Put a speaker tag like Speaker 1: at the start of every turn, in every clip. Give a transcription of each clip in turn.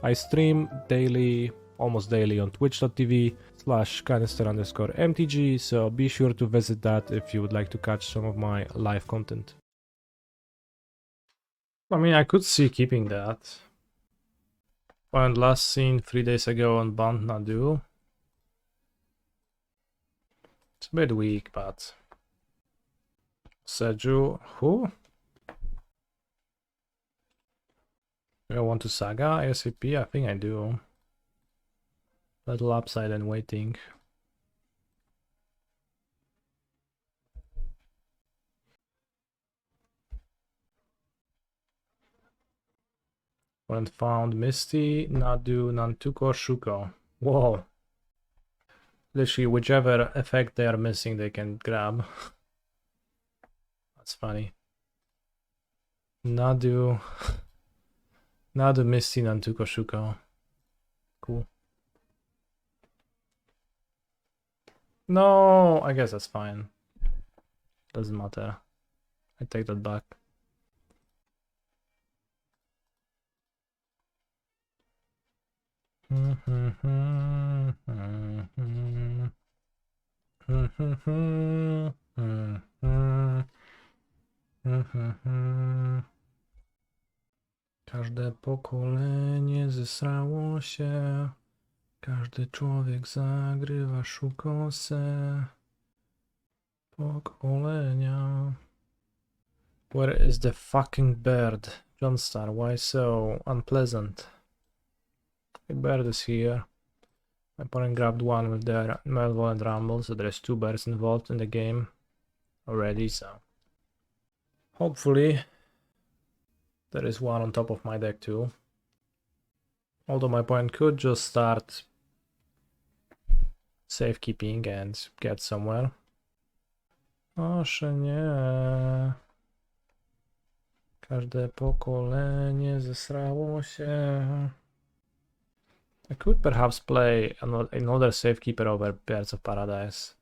Speaker 1: I stream daily, almost daily on twitch.tv/canister_mtg, so be sure to visit that if you would like to catch some of my live content. I mean, I could see keeping that. When last seen 3 days ago on Band Nadu. It's a bit weak, but... Boseiju, who? Do I want to Saga ASAP? I think I do. Little upside and waiting. When found Misty, Nadu, Nantuko, Shuko. Whoa. Literally, whichever effect they are missing, they can grab. That's funny. Nadu. Nadu, Misty, Nantuko, Shuko. Cool. No, I guess that's fine. Doesn't matter. I take that back. Każde pokolenie zesrało się. Każdy człowiek zagrywa szukose. Pokolenia. Where is the fucking bird? Johnstar, why so unpleasant? The bird is here. My opponent grabbed one with their Malevolent Rumble, so there's 2 birds involved in the game already, so... Hopefully there is one on top of my deck too. Although my opponent could just start safekeeping and get somewhere. Proszę nie. Każde pokolenie zesrało się. I could perhaps play another Safekeeper over Birds of Paradise.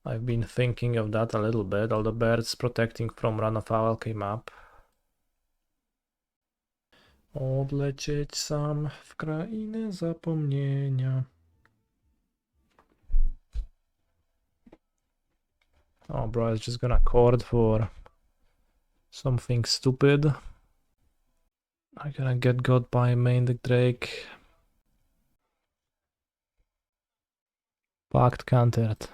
Speaker 1: I've been thinking of that a little bit, although birds protecting from Run Afoul came up. Odlecieć sam w krainę zapomnienia. Oh, bro, it's just gonna chord for something stupid. I'm gonna get got by main deck Drake. Pact countered.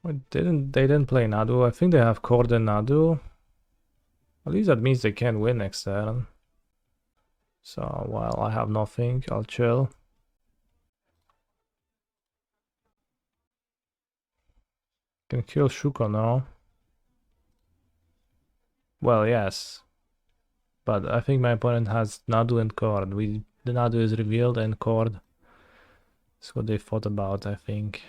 Speaker 1: They didn't play Nadu. I think they have Chord and Nadu. At least that means they can win next turn. So while I have nothing, I'll chill. Can kill Shuko now. Well, yes. But I think my opponent has Nadu and Chord. The Nadu is revealed and Chord. That's what they thought about, I think.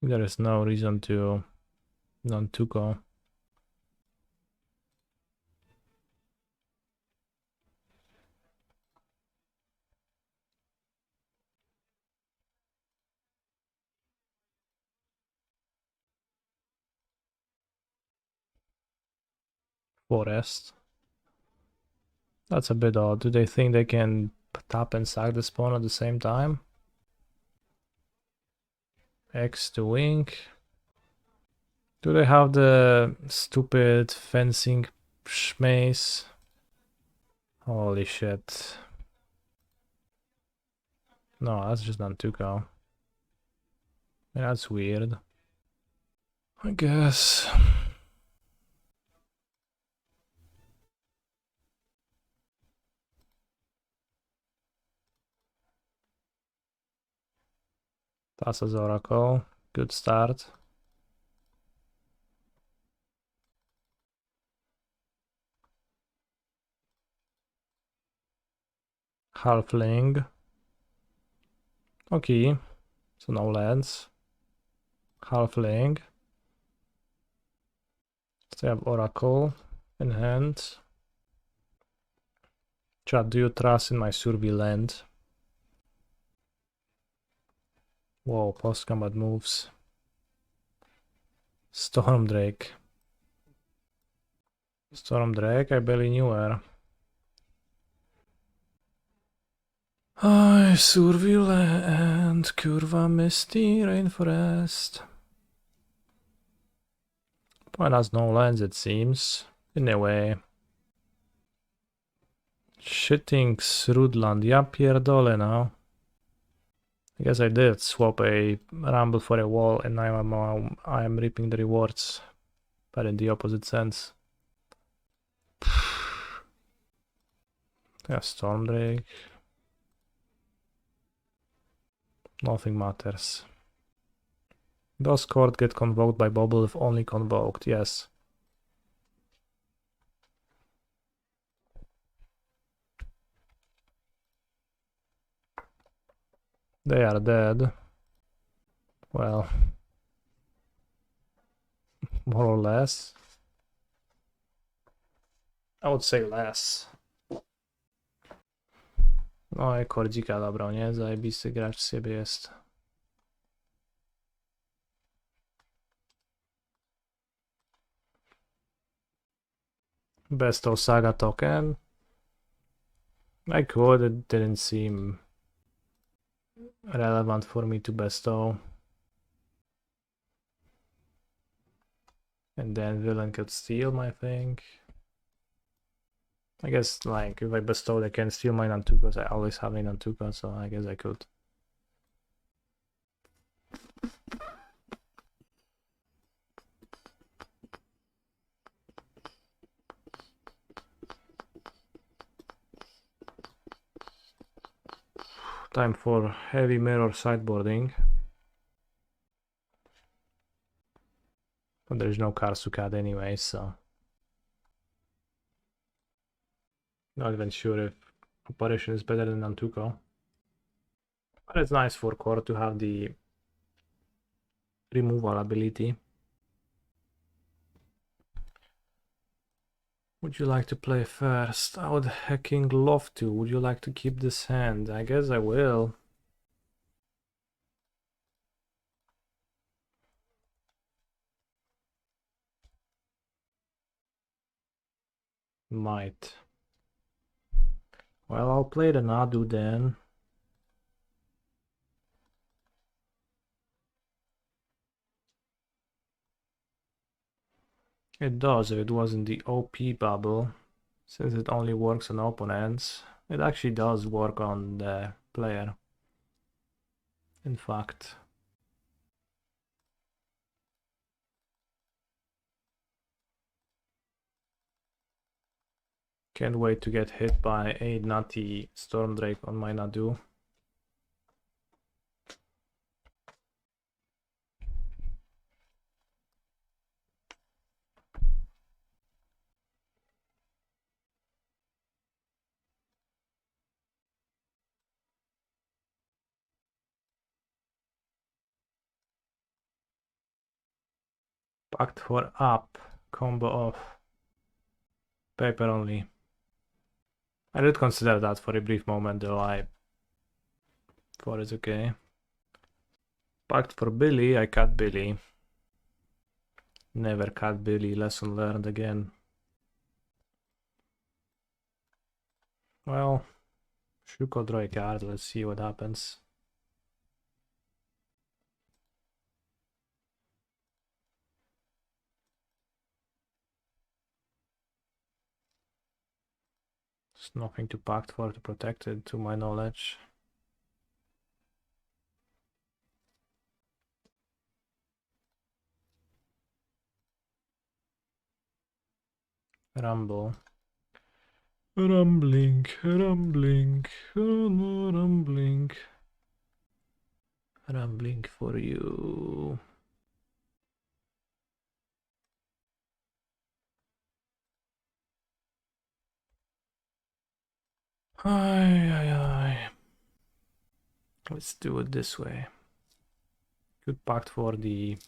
Speaker 1: There is no reason to Nantuko. Forest. That's a bit odd. Do they think they can tap and sack the spawn at the same time? X to wink. Do they have the stupid fencing schmaze? Holy shit. No, that's just Nantuko. That's weird. I guess. Thassa's Oracle. Good start. Halfling. Okay. So no lands. Halfling. So I have Oracle in hand. Chat, do you trust in my Survey land? Whoa, post-combat moves. Stormdrake. Stormdrake, I barely knew her. I Survey land, Curva Misty Rainforest. Point has no lands, it seems. In a way. Shifting Woodland, yeah, pierdolę now. I guess I did swap a Rumble for a wall, and now I am reaping the rewards, but in the opposite sense. Yeah, Stormdrake. Nothing matters. Does Chord get convoked by Bobble if only convoked? Yes. They are dead. Well, more or less. I would say less. No i Chordzika dobrał, nie? Zajebisty gracz z siebie jest. Bestow Saga token. I could, it didn't seem relevant for me to bestow. And then villain could steal my thing. I guess, like, if I bestow, they can steal my Nantukos. I always have a Nantuko, so I guess I could. Time for heavy mirror sideboarding. But there's no cards to cut anyway, so not even sure if Operation is better than Nantuko. But it's nice for Core to have the removal ability. Would you like to play first? I would hecking love to. Would you like to keep this hand? I guess I will. Might. Well, I'll play the Nadu then. It does if it wasn't the OP bubble. Since it only works on opponents, it actually does work on the player. In fact. Can't wait to get hit by a nutty Stormdrake on my Nadu. Pact for up, combo off. Paper only. I did consider that for a brief moment, though I thought it's okay. Pact for Billy, I cut Billy. Never cut Billy, lesson learned again. Well, Shuko draw a card, let's see what happens. There's nothing to pact for to protect it, to my knowledge. Rumble. Rumbling, rumbling, rumbling. Rumbling for you. Aye. Let's do it this way. Good pact for the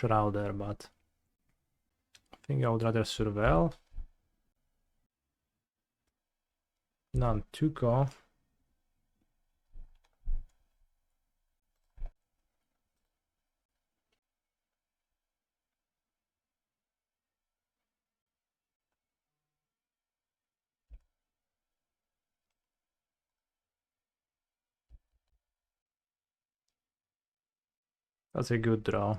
Speaker 1: Shrouder, but I think I would rather Surveil. Nantuko. That's a good draw.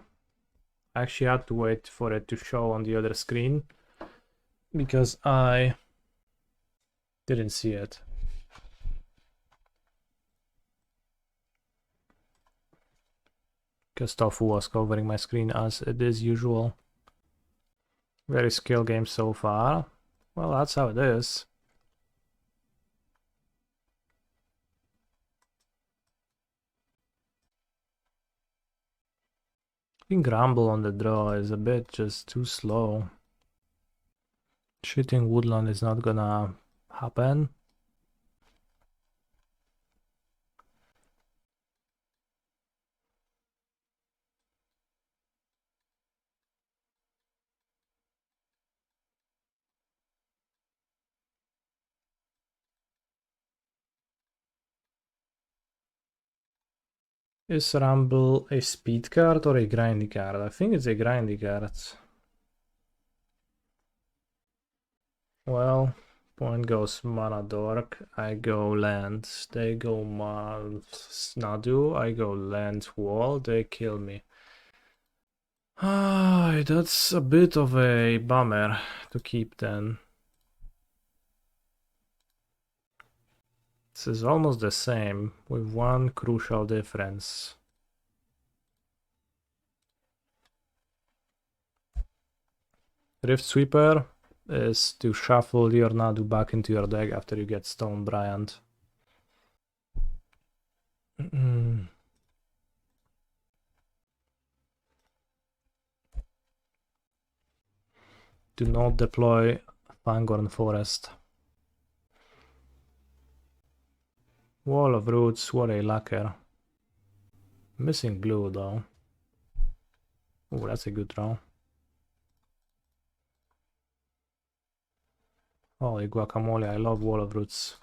Speaker 1: I actually had to wait for it to show on the other screen because I didn't see it. Because Tofu was covering my screen as it is usual. Very skill game so far. Well, that's how it is. I think Rumble on the draw is a bit just too slow. Shifting Woodland is not gonna happen. Is Rumble a speed card or a grindy card? I think it's a grindy card. Well, point goes Mana Dork, I go land, they go Nadu, I go land wall, they kill me. Ah, that's a bit of a bummer to keep then. This is almost the same, with one crucial difference. Rift Sweeper is to shuffle your Nadu back into your deck after you get Stone Bryant. Do not deploy Fangorn Forest. Wall of Roots, what a lacquer. Missing blue though. Oh, that's a good draw. Holy guacamole, I love Wall of Roots.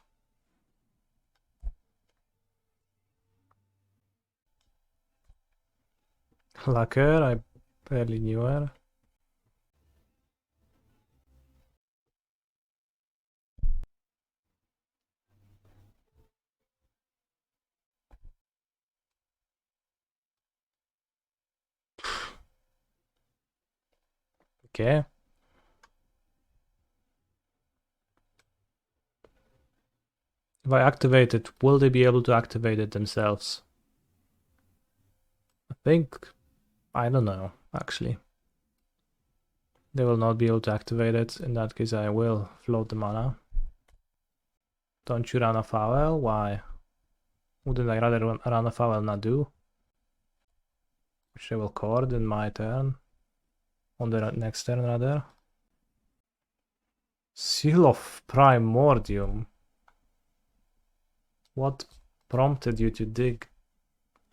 Speaker 1: Lacquer, I barely knew her. Okay. If I activate it, will they be able to activate it themselves? I think... I don't know, actually. They will not be able to activate it. In that case, I will float the mana. Don't you Run Afoul? Why? Wouldn't I rather Run Afoul Nadu? Which I will chord in my turn. On the next turn, rather. Seal of Primordium. What prompted you to dig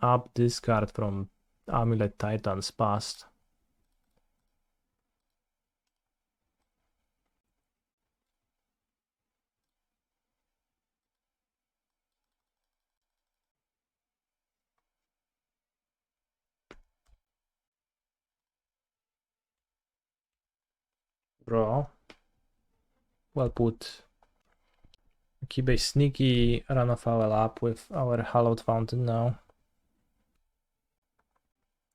Speaker 1: up this card from Amulet Titan's past? Bro. Well put. Keep a sneaky Run Afoul up with our Hallowed Fountain now.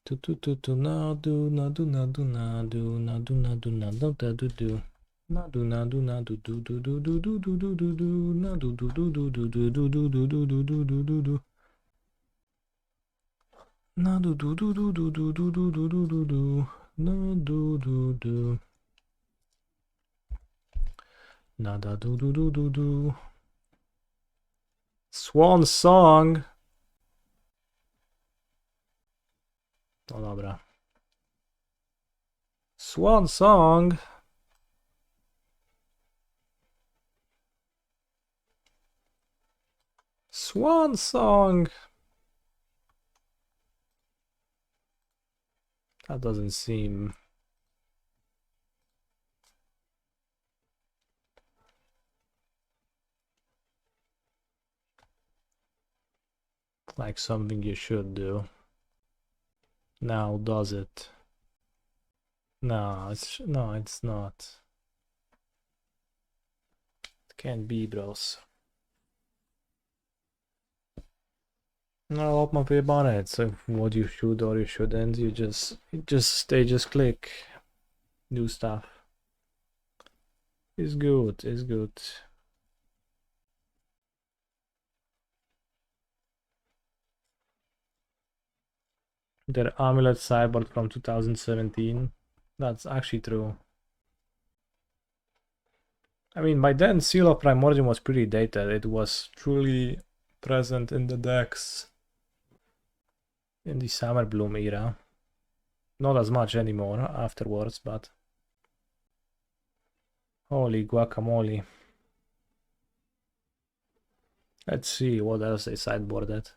Speaker 1: Nadu, nadu, nadu, nadu, nadu, nadu, nadu, nadu, do. Nadu, nadu, nadu, do, do, do, do, do, do, do, do, do, nadu, do, do, do, do, do, do, do, do, do, do, do, do, do, do. Nadu, do, do, do, do, do, do, do, do, do, do, do. Nadu, do, do. Nada, do, do, do, do, do. Swan Song. No dobra. Swan Song. Swan Song. That doesn't seem like something you should do. Now, does it? No, it's not. It can't be, bros. No, låt man bli bara ett, so what you should or you shouldn't, they just click, do stuff. It's good, it's good. Their Amulet sideboard from 2017, that's actually true. I mean, by then, Seal of Primordium was pretty dated. It was truly present in the decks in the Summer Bloom era. Not as much anymore afterwards, but... Holy guacamole. Let's see what else they sideboarded.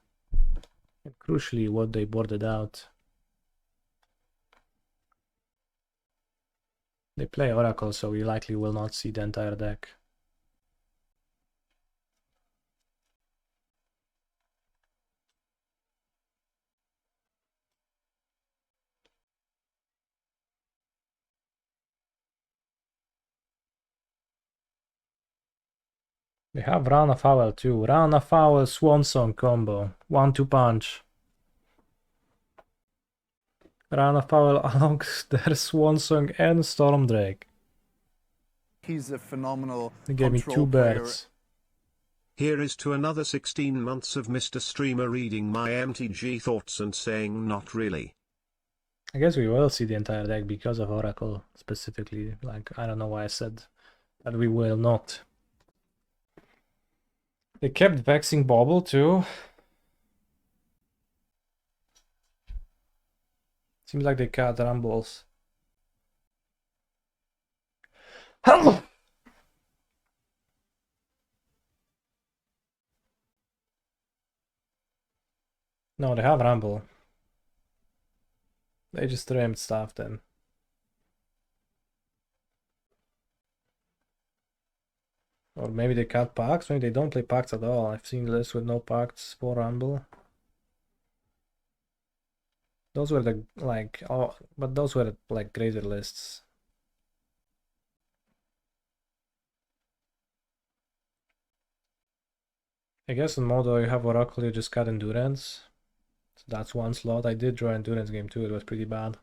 Speaker 1: And crucially, what they boarded out. They play Oracle, so we likely will not see the entire deck. They have Run Afoul too. Run Afoul Swansong combo. 1-2 punch. Run Afoul along their Swansong and Stormdrake.
Speaker 2: He's a phenomenal
Speaker 1: They gave me 2 birds.
Speaker 3: Here is to another 16 months of Mr. Streamer reading my MTG thoughts and saying not really.
Speaker 1: I guess we will see the entire deck because of Oracle specifically. Like, I don't know why I said that we will not. They kept Vexing Bauble too. Seems like they cut Rumbles. No, they have Rumble. They just trimmed stuff then. Or maybe they cut packs, maybe they don't play packs at all. I've seen lists with no packs for Rumble. Those were the, like, oh, but those were like Grazer lists. I guess in Modo you have Oracle, you just cut Endurance. So that's one slot. I did draw Endurance game too, it was pretty bad.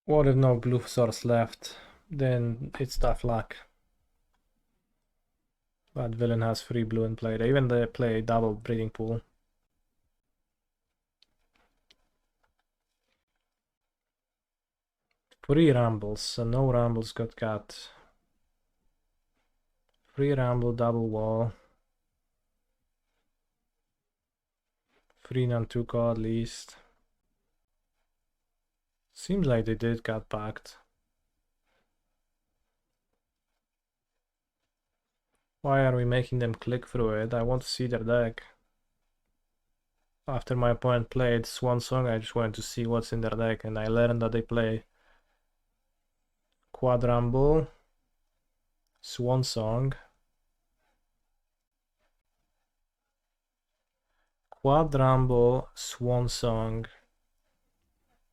Speaker 1: What if no blue source left? Then it's tough luck. But Villain has 3 blue in play. They even play double breeding pool. Three Rumbles, so no Rumbles got cut. 3 Rumble, double wall. 3 Nantuko at least. Seems like they did get packed. Why are we making them click through it? I want to see their deck. After my opponent played Swansong, I just wanted to see what's in their deck, and I learned that they play Quadrumble, Swansong, Quadrumble, Swansong,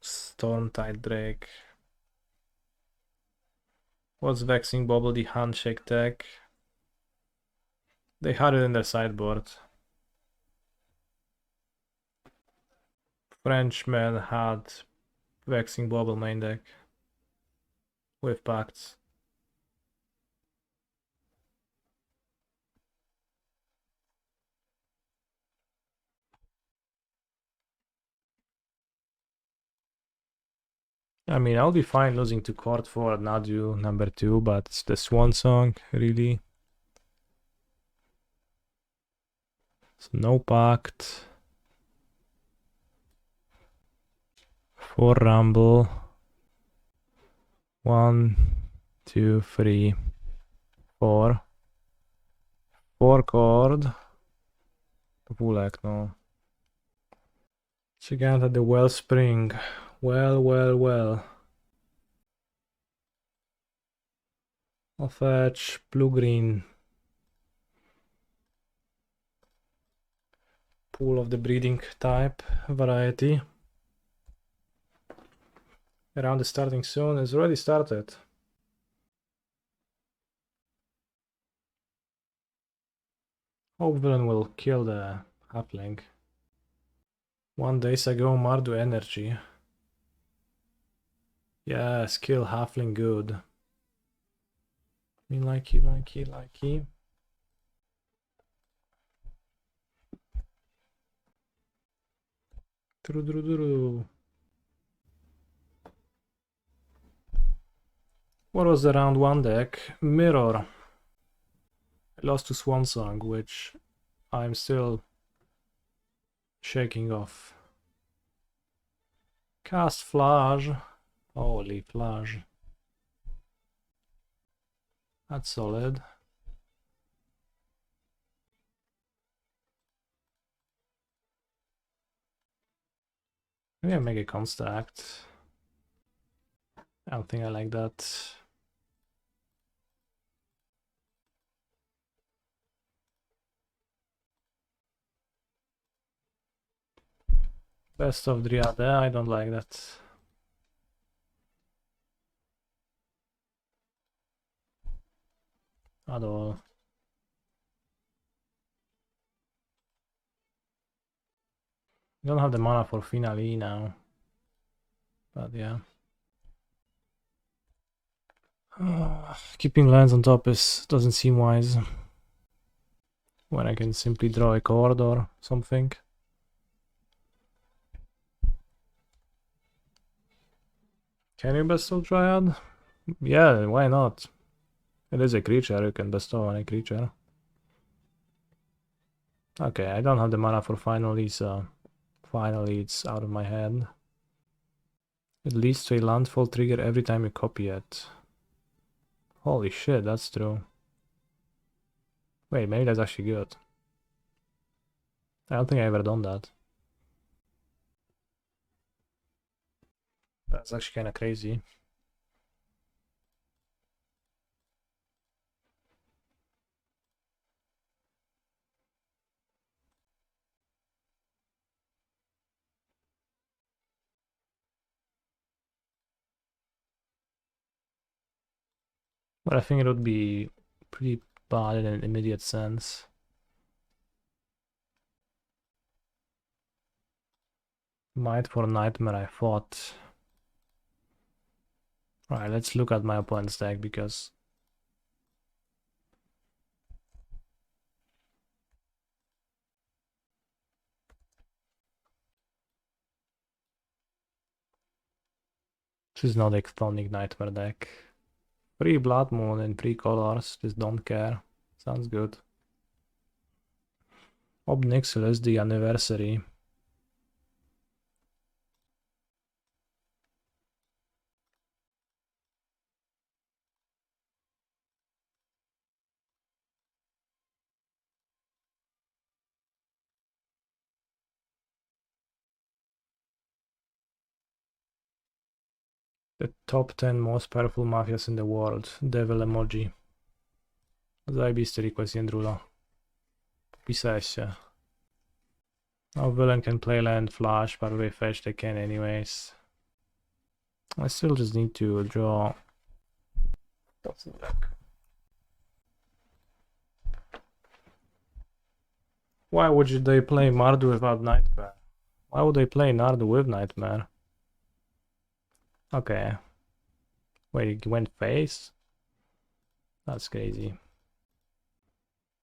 Speaker 1: Stormtide Drake. What's Vexing Bauble? The Handshake deck. They had it in their sideboard. Frenchman had Vexing Bauble main deck with pacts. I mean, I'll be fine losing to Chord for Nadu number 2, but it's the Swansong, really. So no pact. 4 rumble. 1, 2, 3, 4. 4 chord. Pulek, no. Check at the wellspring. Well. I'll fetch blue-green. Pool of the breeding type variety. Around the starting soon. It's already started. Hope villain will kill the halfling. 1 days ago, Mardu energy. Yes, kill halfling good. Me likey. True. What was the round 1 deck? Mirror. I lost to Swansong, which I'm still shaking off. Cast Flash. Holy Flash. That's solid. Maybe I make a construct. I don't think I like that. Best of Dryad, I don't like that. At all. Don't have the mana for Finale now. But yeah. Keeping lands on top doesn't seem wise. When I can simply draw a chord or something. Can you bestow Dryad? Yeah, why not? It is a creature, you can bestow on a creature. Okay, I don't have the mana for Finally, so finally it's out of my head. It leads to a landfall trigger every time you copy it. Holy shit, that's true. Wait, maybe that's actually good. I don't think I've ever done that. That's actually kind of crazy. But I think it would be pretty bad in an immediate sense. Mite for Nightmare, I thought. Alright, let's look at my opponent's deck because this is not a Chthonic Nightmare deck. 3 Blood Moon in 3 colors, just don't care. Sounds good. Obnixilis, the anniversary. The top 10 most powerful mafias in the world. Devil emoji. Zajebisty request, Jędrula. Pisałeś się. Now villain can play land flash, but with fetch they can anyways. I still just need to draw. Why would they play Mardu without Nightmare? Why would they play Nardu with Nightmare? Okay. Wait, it went face? That's crazy.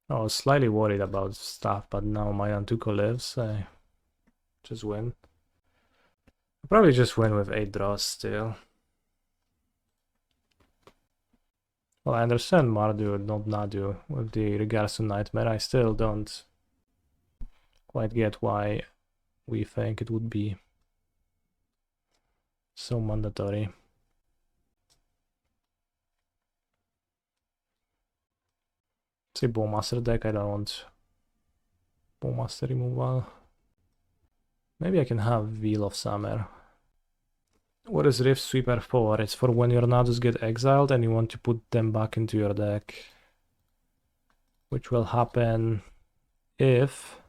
Speaker 1: I was slightly worried about stuff, but now my Nantuko lives. I just win. I'll probably just win with 8 draws still. Well, I understand Mardu, not Nadu, with the regards to Nightmare. I still don't quite get why we think it would be so mandatory. Say Bowmaster deck, I don't want Bowmaster removal. Maybe I can have Wheel of Summer. What is Rift Sweeper for? It's for when your Nadus get exiled and you want to put them back into your deck. Which will happen if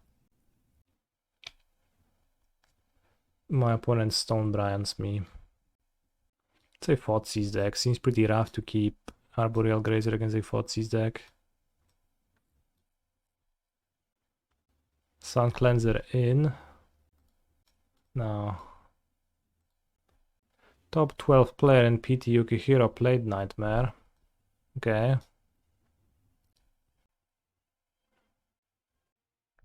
Speaker 1: my opponent Stone Bryans me. It's a Thoughtseize deck. Seems pretty rough to keep Arboreal Grazer against a Thoughtseize deck. Sun Cleanser in. No. Top 12 player in PT Yukihiro played Nightmare. Okay.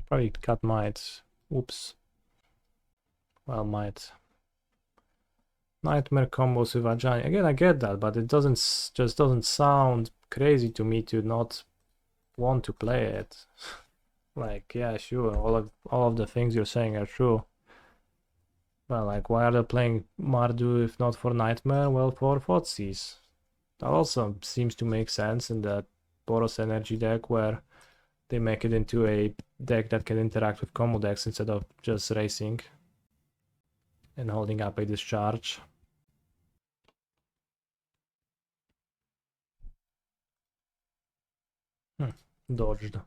Speaker 1: Probably cut Mite. Oops. Well, Mite. Nightmare combos with Ajani. Again, I get that, but it just doesn't sound crazy to me to not want to play it. Like, yeah, sure, all of the things you're saying are true. Well, like, why are they playing Mardu if not for Nightmare? Well, for Thoughtseize. That also seems to make sense in that Boros Energy deck where they make it into a deck that can interact with combo decks instead of just racing and holding up a discharge. Dodged.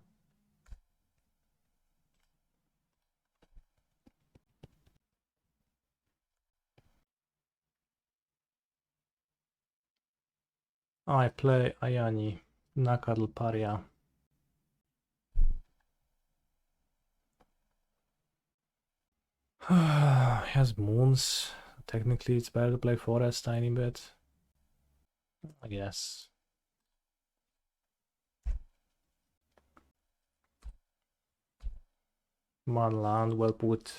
Speaker 1: I play Ayani, Nakadl Paria. He has moons. Technically, it's better to play Forest tiny bit. I guess. One land, well put.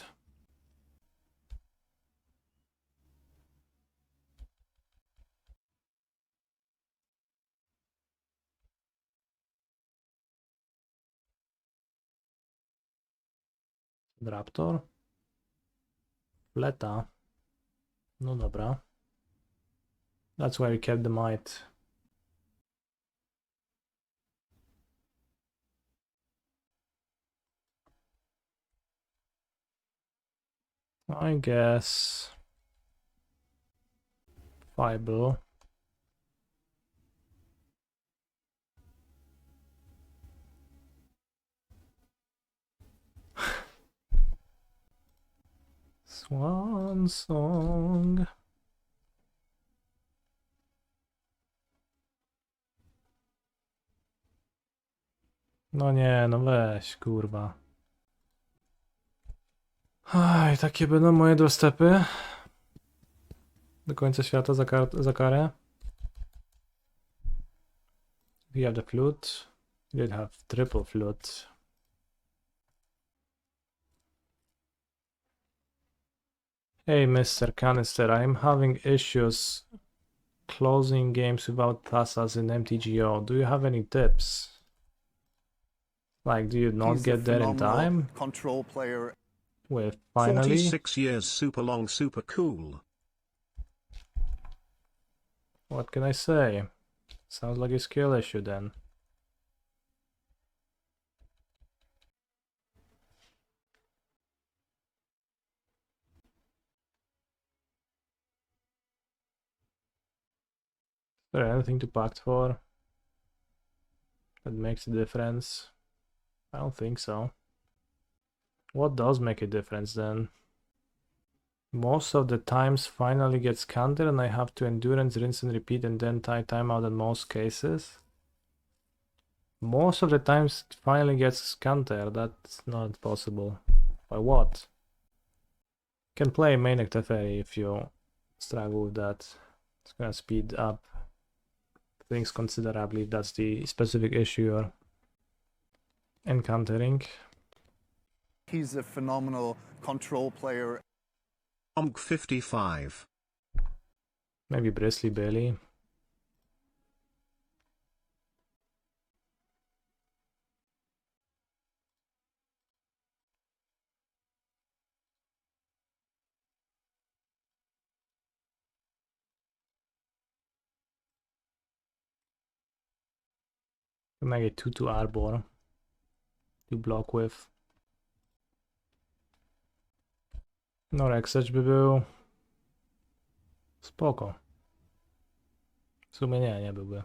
Speaker 1: Raptor. Fleta. No dobra. That's why we kept the Mite. I guess. Fiber. Swan Song. No nie, no weź, kurwa. Aj, takie będą moje dostępy. Do końca świata za karę. We have the flute. We did have triple flute. Hey, Mr. Canister, I'm having issues closing games without Tassas in MTGO. Do you have any tips? Like, do you not
Speaker 2: He's
Speaker 1: get there in time?
Speaker 2: Control player.
Speaker 1: With finally
Speaker 3: 46 years, super long, super cool.
Speaker 1: What can I say? Sounds like a skill issue then. Is there anything to pact for that makes a difference? I don't think so. What does make a difference then? Most of the times finally gets countered and I have to endurance, rinse and repeat and then tie timeout in most cases. Most of the times finally gets countered, that's not possible. By what? You can play Maniac Teferi if you struggle with that. It's gonna speed up things considerably if that's the specific issue you're encountering.
Speaker 2: He's a phenomenal control player.
Speaker 3: 55.
Speaker 1: Maybe Bristly Bailey. Make it 2/2 Arbor to block with. No Rexage by był. Spoko. W sumie nie byłby.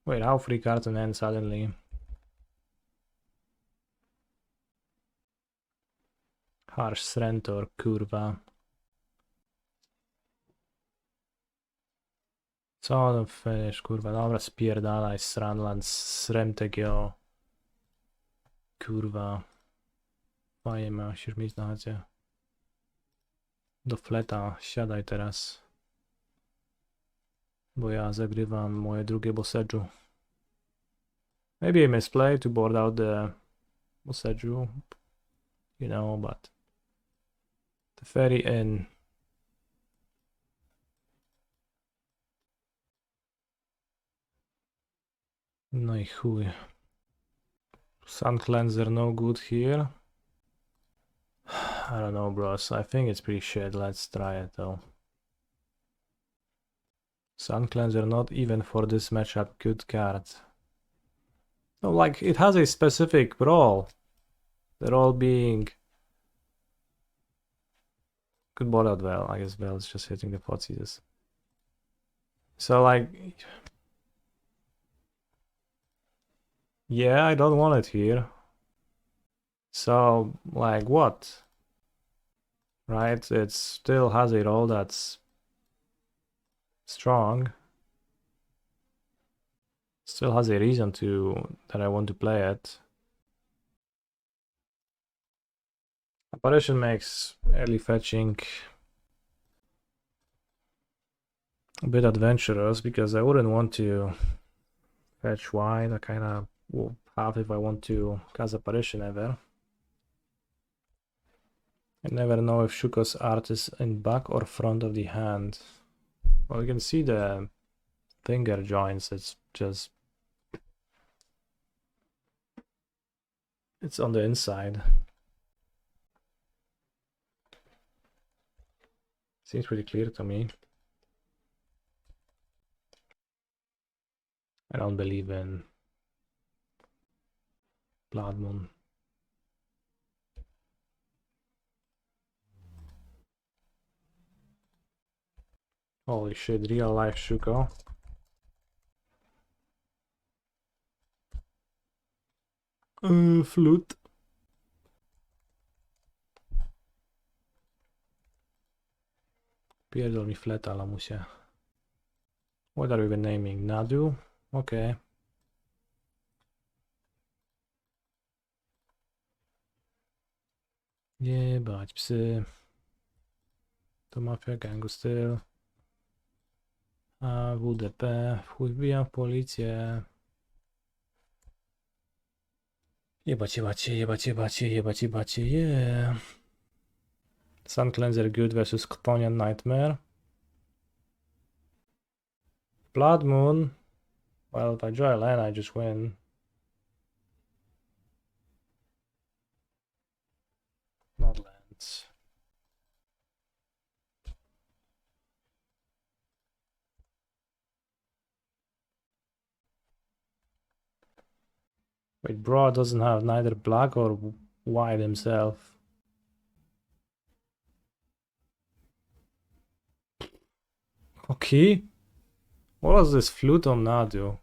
Speaker 1: Wait, how free cards and end suddenly? Harsh Srentor, kurwa. Co on finish, kurwa, dobra, spierdalaj, Sranland, MTGO. Kurwa. Fajnie, musisz mieć na chacie. Do fleta, siadaj teraz. Bo ja zagrywam moje drugie Boseiju. Maybe I misplay to board out the Boseiju, you know, but the ferry in. No i chuj. Sun Cleanser no good here. I don't know, bros. I think it's pretty shit. Let's try it though. Sun Cleanser not even for this matchup good card. No, like it has a specific role. The role being could board out well. I guess well is just hitting the fotsies. So like yeah, I don't want it here. So like what? Right? It still has a role that's strong. Still has a reason that I want to play it. Apparition makes early fetching a bit adventurous because I wouldn't want to fetch wide. I kind of will have if I want to cast Apparition ever. I never know if Shuko's art is in back or front of the hand. Well, you can see the finger joints. It's just it's on the inside. Seems pretty clear to me. I don't believe in Blood Moon. Holy shit, real life Shuko. Flute. Pierdol mi fleta, lamusie. What are we even naming? Nadu? Okay. Jebać psy. To mafia gangu styl. A WDP. Wbijam w policję. Jebać, yeah. Sun Cleanser good versus Chthonian Nightmare. Blood Moon. Well, if I draw a land, I just win. Not lands. Wait, Bro doesn't have neither black or white himself. Okay. What does this flute on Nadu?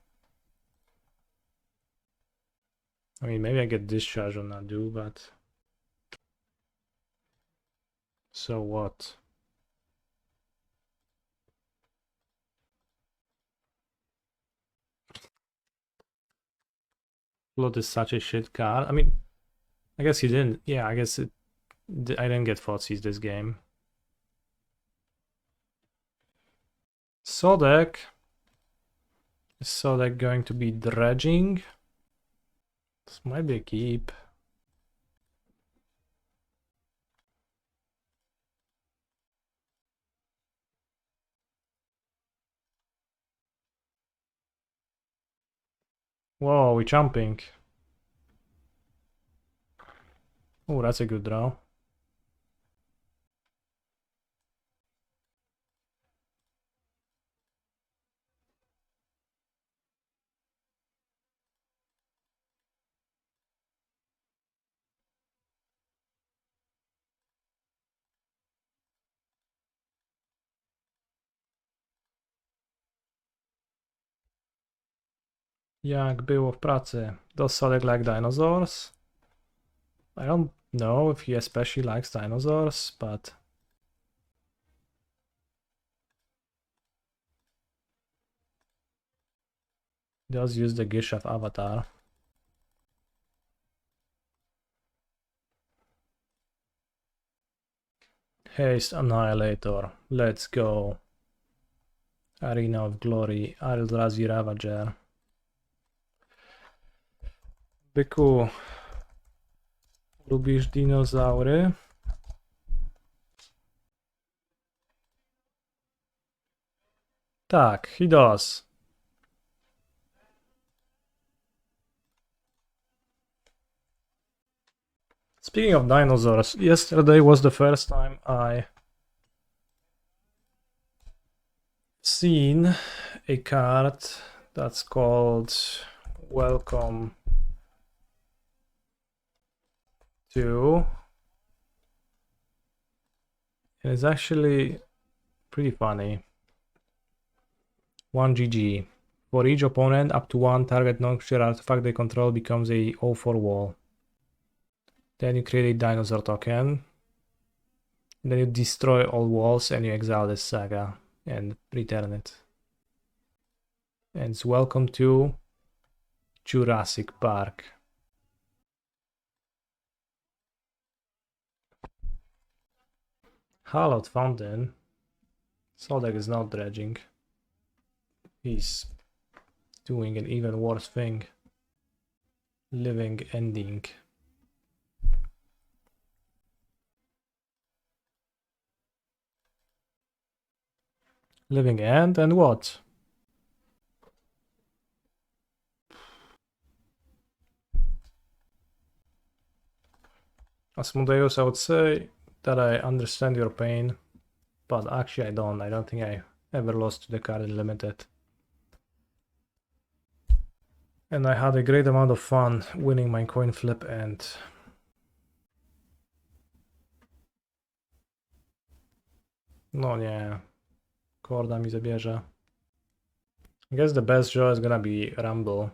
Speaker 1: I mean, maybe I get discharge on Nadu, but so what? Flute is such a shit card. I mean, I guess he didn't. Yeah, I guess I didn't get Fotsies this game. Sodek. Is Sodek going to be dredging? This might be a keep. Whoa, we're jumping. Oh, that's a good draw. Jak było w pracy? Does Sonic like dinosaurs? I don't know if he especially likes dinosaurs, but... he does use the Gishath avatar. Haste Annihilator, let's go. Arena of Glory, Eldrazi Ravager. Byku, lubisz dinozaury? Tak, he does. Speaking of dinosaurs, yesterday was the first time I seen a card that's called Welcome to, and it's actually pretty funny. 1 GG. For each opponent, up to one target non-creature artifact they control becomes a 0/4 wall. Then you create a dinosaur token. Then you destroy all walls and you exile this Saga and return it. And it's welcome to Jurassic Park. Hallowed Fountain. Soldeck is not dredging. He's doing an even worse thing. Living ending. Living end and what? Asmodeus, I would say that I understand your pain, but actually I don't. I don't think I ever lost to the card in Limited. And I had a great amount of fun winning my coin flip and... no nie. Korda mi zabierze. I guess the best draw is gonna be Rumble.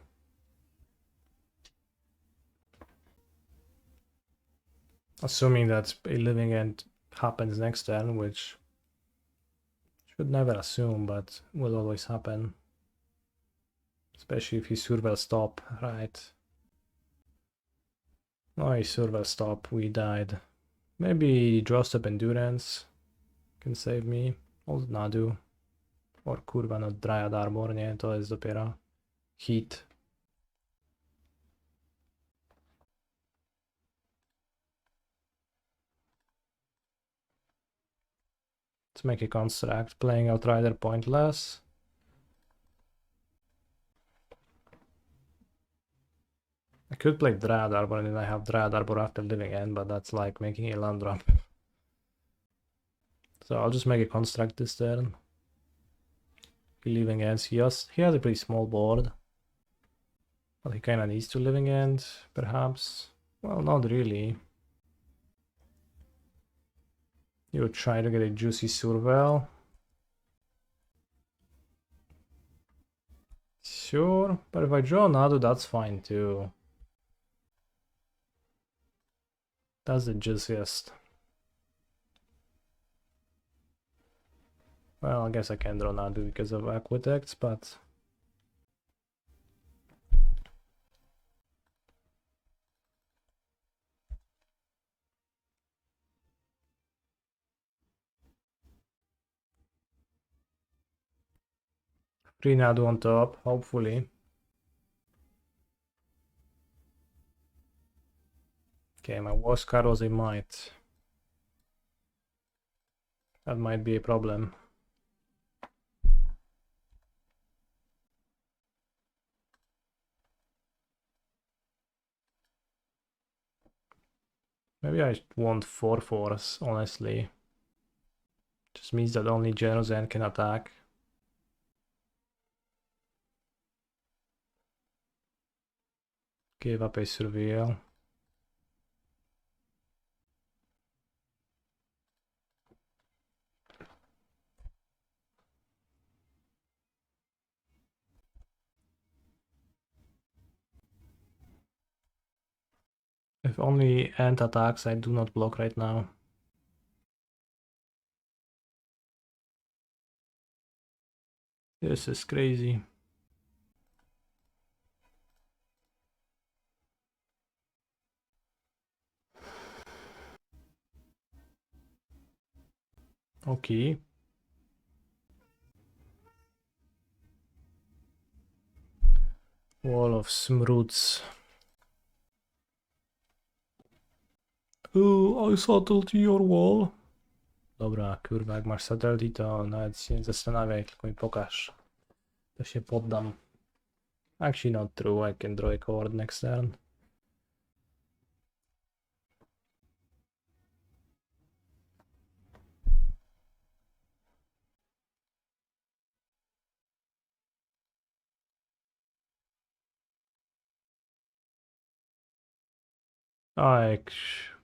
Speaker 1: Assuming that a living end happens next turn, which should never assume, but will always happen. Especially if he survival stop, right? Oh, he survival stop, we died. Maybe draw step endurance can save me. Old Nadu. Or kurwa no Dryad Arbor, nie? To jest dopiero hit. Let's make a construct. Playing Outrider pointless. I could play Dryad Arbor and then I have Dryad Arbor after living end, but that's like making a land drop. So I'll just make a construct this turn. Living ends. He has a pretty small board. But he kinda needs to living end, perhaps. Well, not really. You would try to get a juicy surveil. Sure, but if I draw Nadu, that's fine too. That's the juiciest. Well, I guess I can draw Nadu because of Aqueducts, but... free Nadu on top, hopefully. Okay, my worst card was a Mite. That might be a problem. Maybe I want 4 Force, honestly. Just means that only Gerozen can attack. Give up a Surveil. If only Ant attacks, I do not block right now. This is crazy. Okay. Wall of Smroots. I settled your wall. Dobra, kurwa, jak masz settled, to nawet się nie zastanawiaj, tylko mi pokaż. To się poddam. Actually not true, I can draw a card next turn.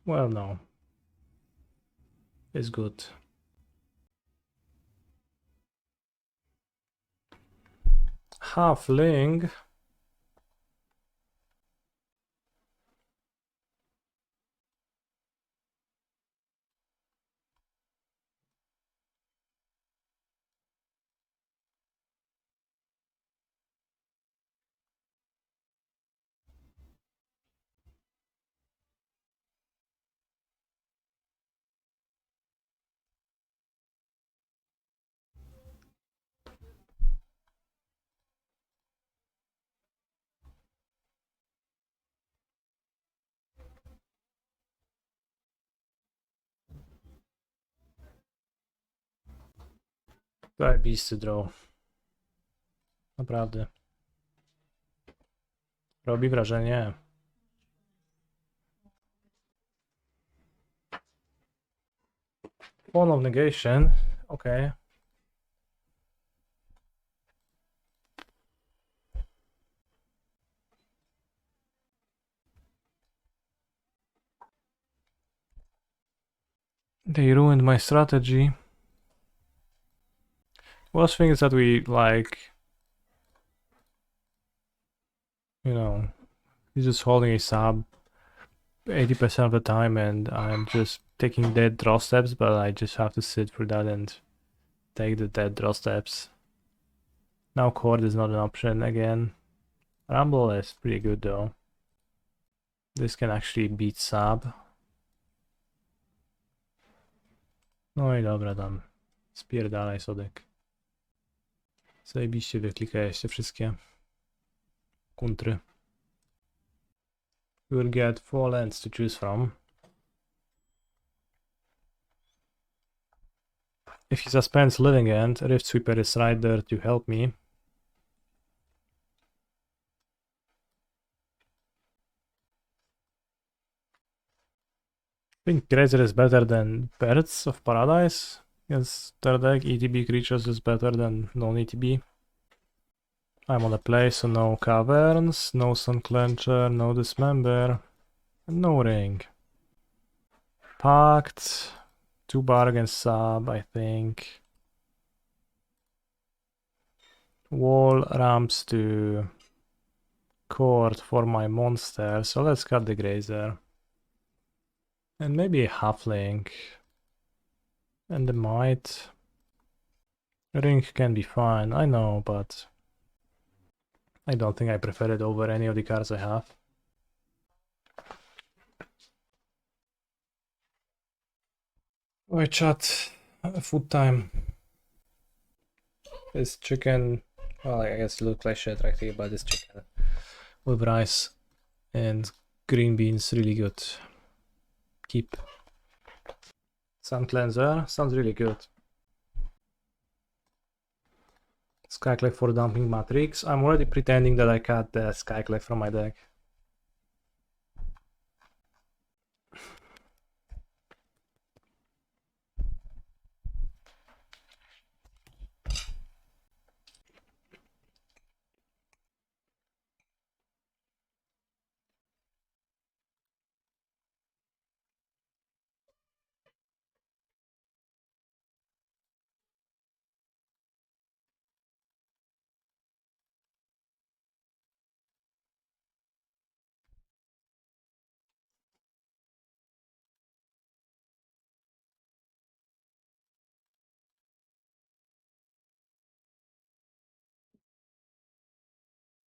Speaker 1: Well, no. It's good. Halfling. Zajebisty draw. Naprawdę. Robi wrażenie. One of negation. Okay. They ruined my strategy. Worst thing is that we like, you know, he's just holding a sub 80% of the time and I'm just taking dead draw steps, but I just have to sit for that and take the dead draw steps. Now Chord is not an option again. Rumble is pretty good though. This can actually beat sub. No i dobra, tam spierdalaj Sodek. Zajebiście wyklikałeś wszystkie kuntry. We'll get 4 lands to choose from. If he suspends Living End, Rift Sweeper is right there to help me. I think Grazer is better than Birds of Paradise. Yes, their deck ETB creatures is better than non-ETB. I'm on a play, so no Caverns, no Sun Clencher, no Dismember, and no Ring. Pact, 2 bargain sub, I think. Wall ramps to court for my monster, so let's cut the Grazer. And maybe a Halfling. And the Mite. Ring can be fine, I know, but I don't think I prefer it over any of the cards I have. Alright chat, food time. This chicken, well I guess it looks like shit right here, but this chicken with rice and green beans, really good. Keep. Sun Cleanser, sounds really good. Skyclave for dumping Matrix. I'm already pretending that I cut the Skyclave from my deck.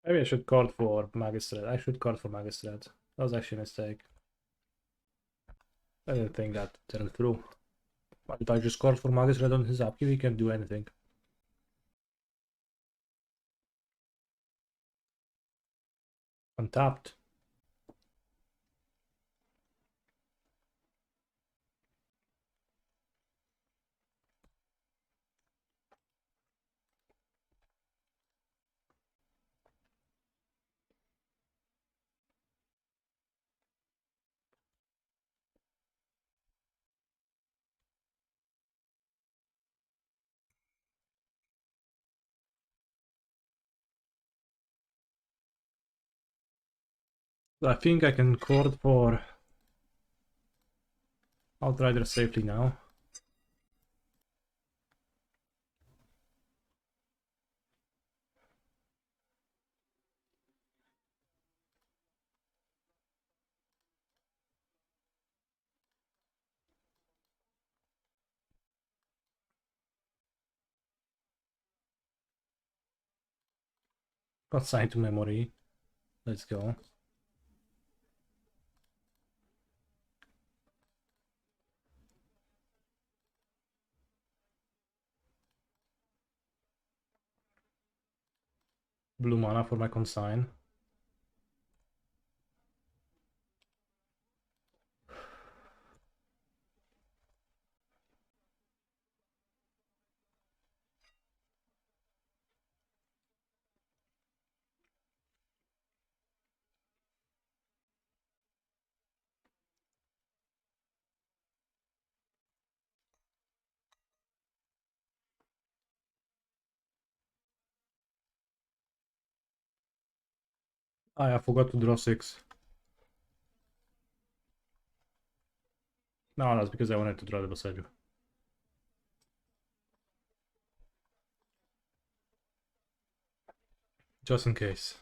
Speaker 1: Maybe I should card for Magistrate. I should card for Magistrate. That was actually a mistake. I didn't think that turned through. But if I just card for Magistrate on his upkeep, he can't do anything. Untapped. I think I can card for Outrider safely now. Consign to memory. Let's go. Blue mana for my consign. I forgot to draw 6. No, that's because I wanted to draw the Boseiju. Just in case.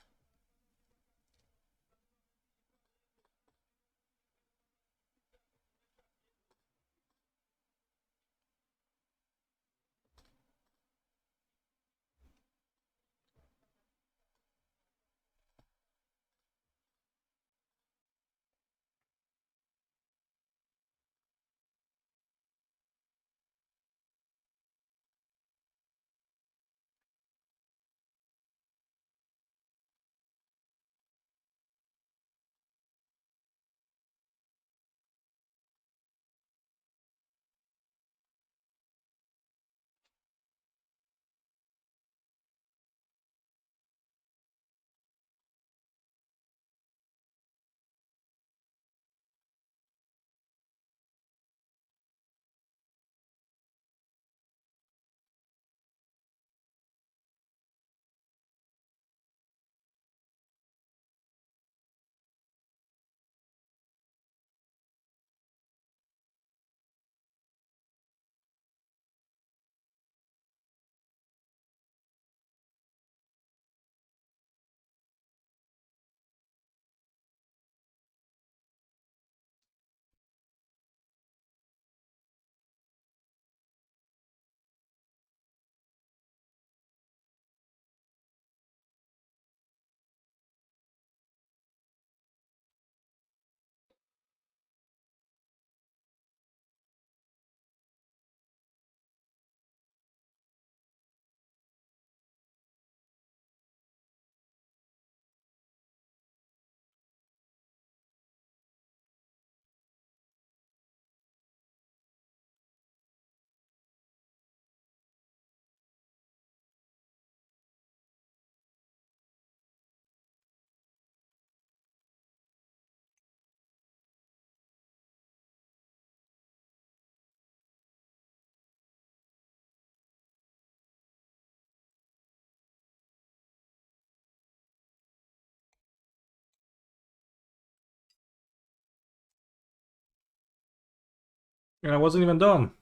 Speaker 1: And I wasn't even done.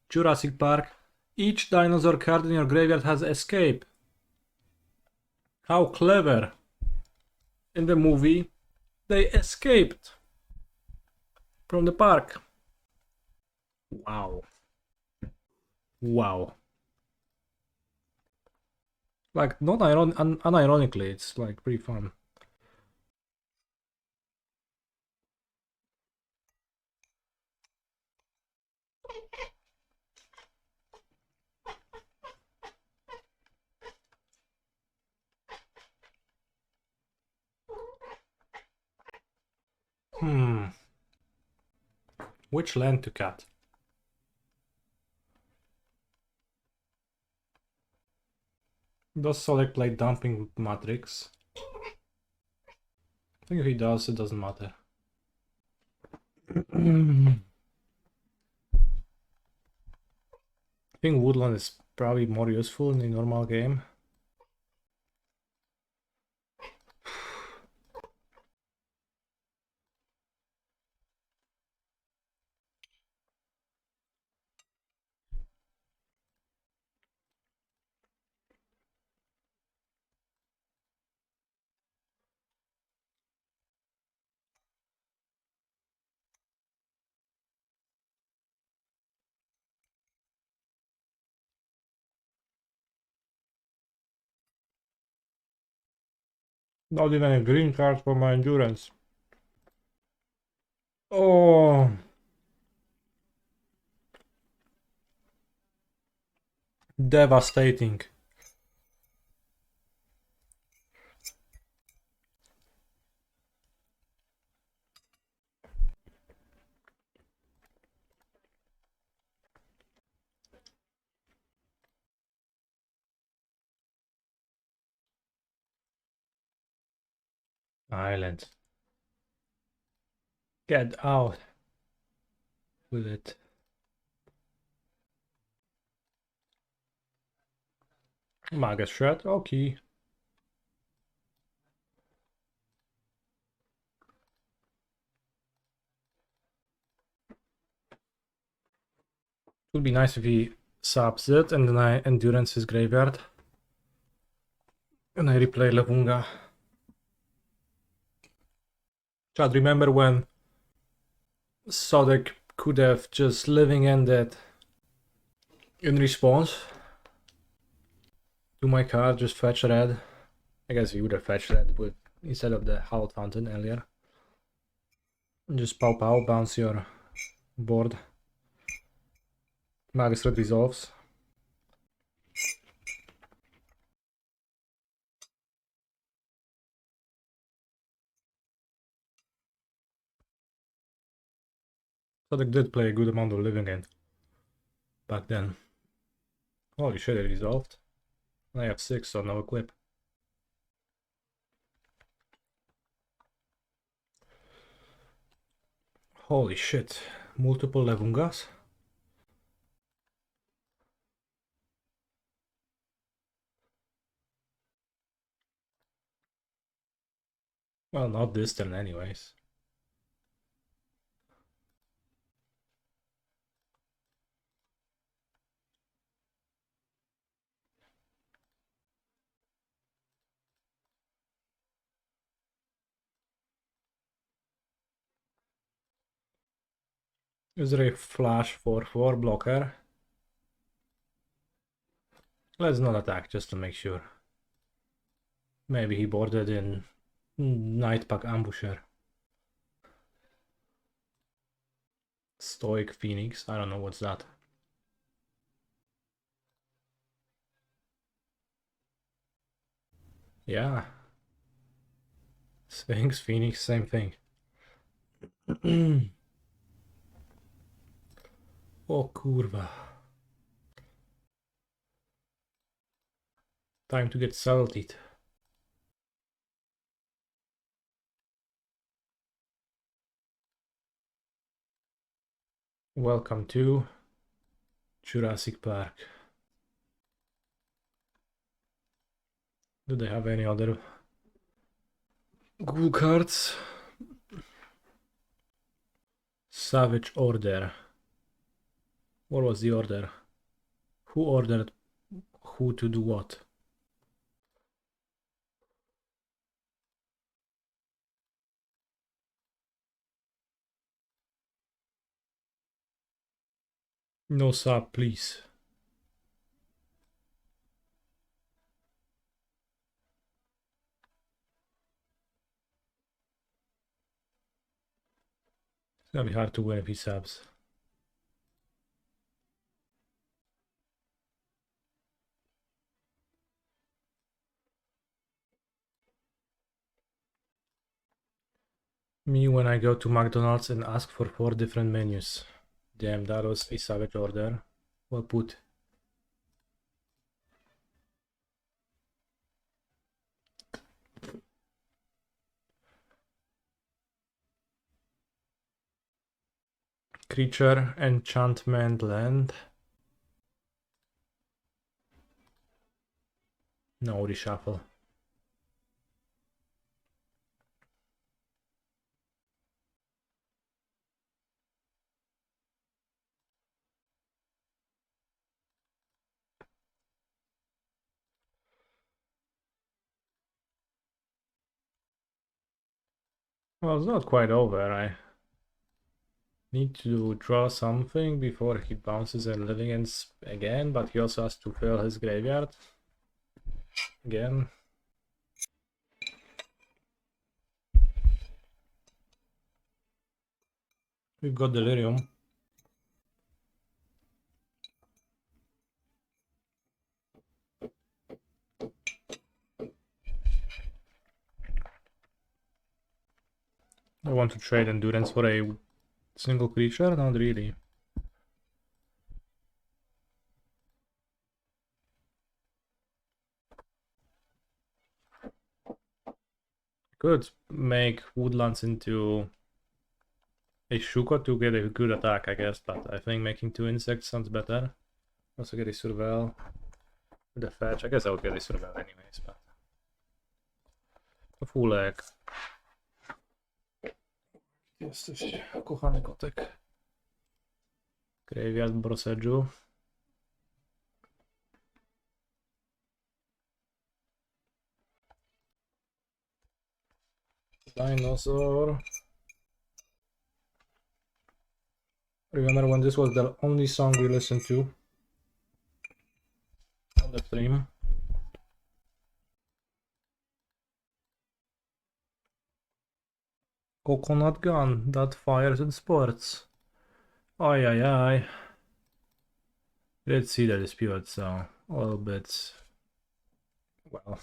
Speaker 1: Jurassic Park. Each dinosaur card in your graveyard has escape. How clever. In the movie, they escaped from the park. Wow. Wow. Like, not unironically, it's like pretty fun. Which land to cut? Does Solek play Dumping Matrix? I think if he does, it doesn't matter. I think Woodland is probably more useful in the normal game. Not even a green card for my endurance. Oh, devastating. Island. Get out with it. Magistrate, okay. Would be nice if he subs it and then I endurance his graveyard. And I replay Levunga. Chad, remember when Sodek could have just living ended in response to my card, just fetch red? I guess he would have fetched red with instead of the Hallowed Fountain earlier. And just pow pow, bounce your board. Magistrate resolves. Sodek did play a good amount of living end back then. Holy shit, it resolved. I have 6, so no equip. Holy shit, multiple Levungas? Well, not this turn anyways. Is there a flash 4/4 blocker? Let's not attack, just to make sure. Maybe he boarded in Nightpack Ambusher. Stoic Phoenix, I don't know what's that. Yeah. Sphinx, Phoenix, same thing. O kurwa. Time to get salted. Welcome to Jurassic Park. Do they have any other cool cards? Savage Order. What was the order? Who ordered who to do what? No sub, please. It's gonna be hard to win if he subs. Me when I go to McDonald's and ask for 4 different menus. Damn, that was a savage order. Well put. Creature, enchantment, land. No reshuffle. Well, it's not quite over. I need to draw something before he bounces and living ends again, but he also has to fill his graveyard again. We've got Delirium. I want to trade Endurance for a single creature? Not really. Could make Woodlands into a Shuko to get a good attack, I guess, but I think making 2 insects sounds better. Also get a Surveil with a fetch. I guess I would get a Surveil anyways, but a full egg. Jesteś kochany kotek. Graveyard Boseiju. Dinosaur. Remember when this was the only song we listened to on the stream? Coconut gun that fires in sports. Ay ay ay. Let's see the dispute, so a little bit. Well.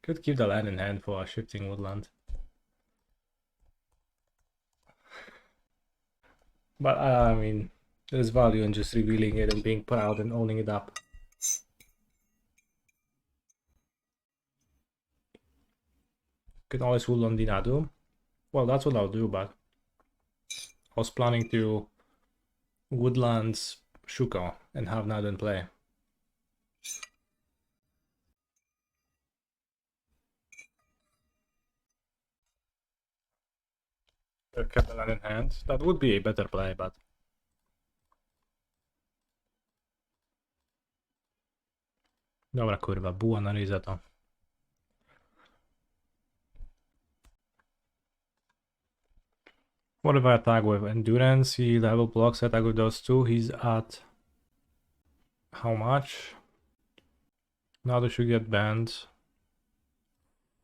Speaker 1: Could keep the land in hand for a Shifting Woodland. But I mean, there's value in just revealing it and being proud and owning it up. Can always Woodland the Nadu. Well, that's what I'll do, but I was planning to Woodlands Shuko and have Nadu in play. Kept the land in hand. That would be a better play, but dobra kurwa, buła na ryzę to. What if I attack with Endurance? He level blocks, attack with those two. He's at how much? Now they should get banned.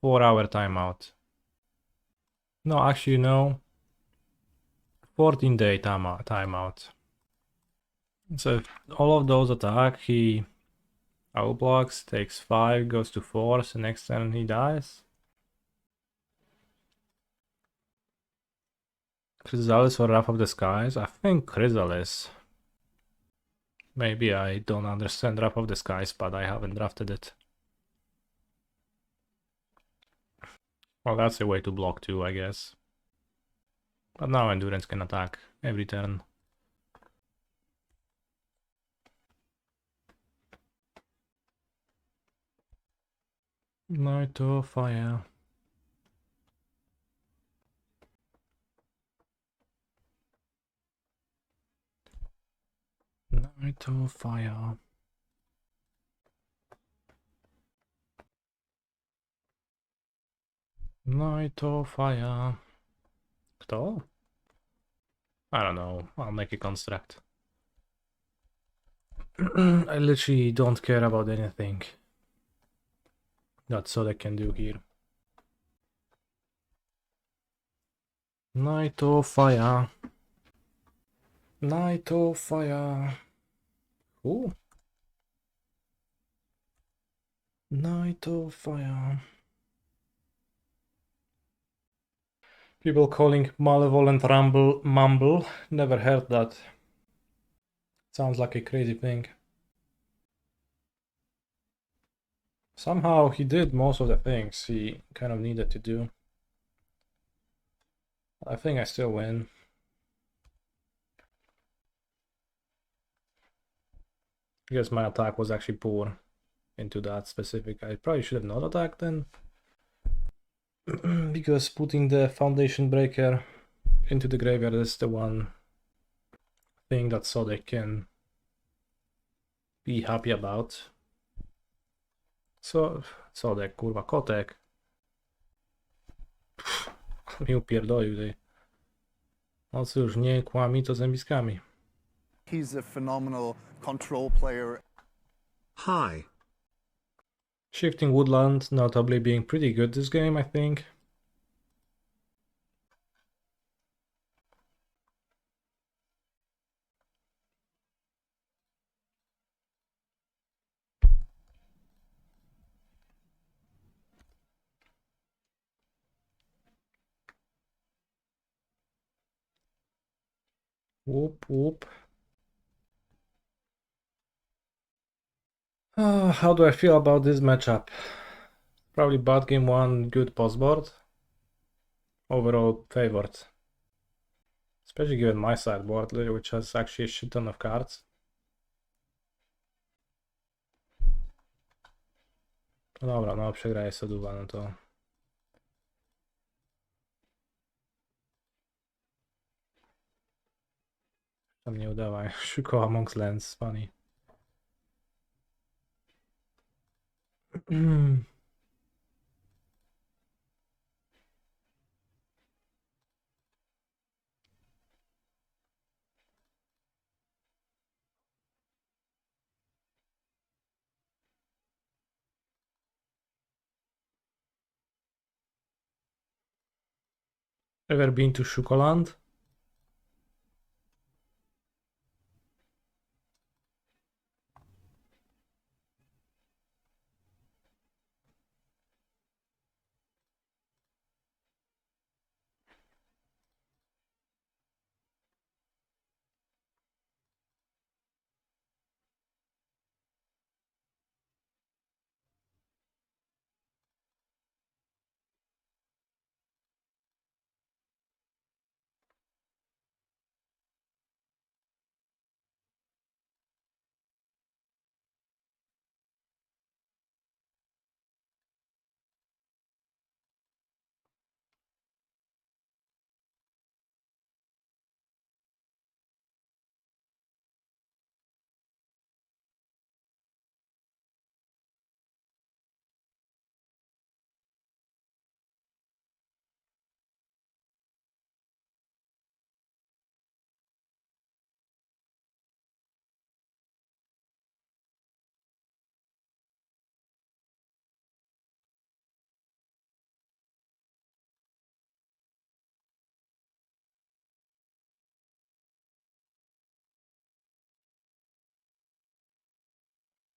Speaker 1: 4-hour timeout. No, actually no. 14-day timeout. So if all of those attack, he outblocks, takes 5, goes to Force, and next turn he dies. Chrysalis or Wrath of the Skies? I think Chrysalis. Maybe I don't understand Wrath of the Skies, but I haven't drafted it. Well, that's a way to block too, I guess. But now Endurance can attack every turn. Night of Fire. Night of Fire. Night of Fire. Kto? I don't know. I'll make a construct. I literally don't care about anything. That's all I can do here. Night of Fire. Night of Fire. Ooh. Night of Fire. People calling Malevolent Rumble Mumble. Never heard that. Sounds like a crazy thing. Somehow he did most of the things he kind of needed to do. I think I still win. I guess my attack was actually poor into that specific. I probably should have not attacked then. Because putting the Foundation Breaker into the graveyard is the one thing that Sodek can be happy about. So, Sodek, kurwa, kotek. Mi upierdolił tej. No cóż, nie kłami to zębiskami.
Speaker 2: He's a phenomenal control player.
Speaker 3: Hi.
Speaker 1: Shifting Woodland notably being pretty good this game, I think. Whoop whoop. How do I feel about this matchup? Probably bad game one, good post board. Overall favored. Especially given my sideboard, which has actually a shit ton of cards. No dobra, no przegraję Saduwa, no to... Tam nie udawaj. Shuko amongst lands, funny. Ever been to Shukoland?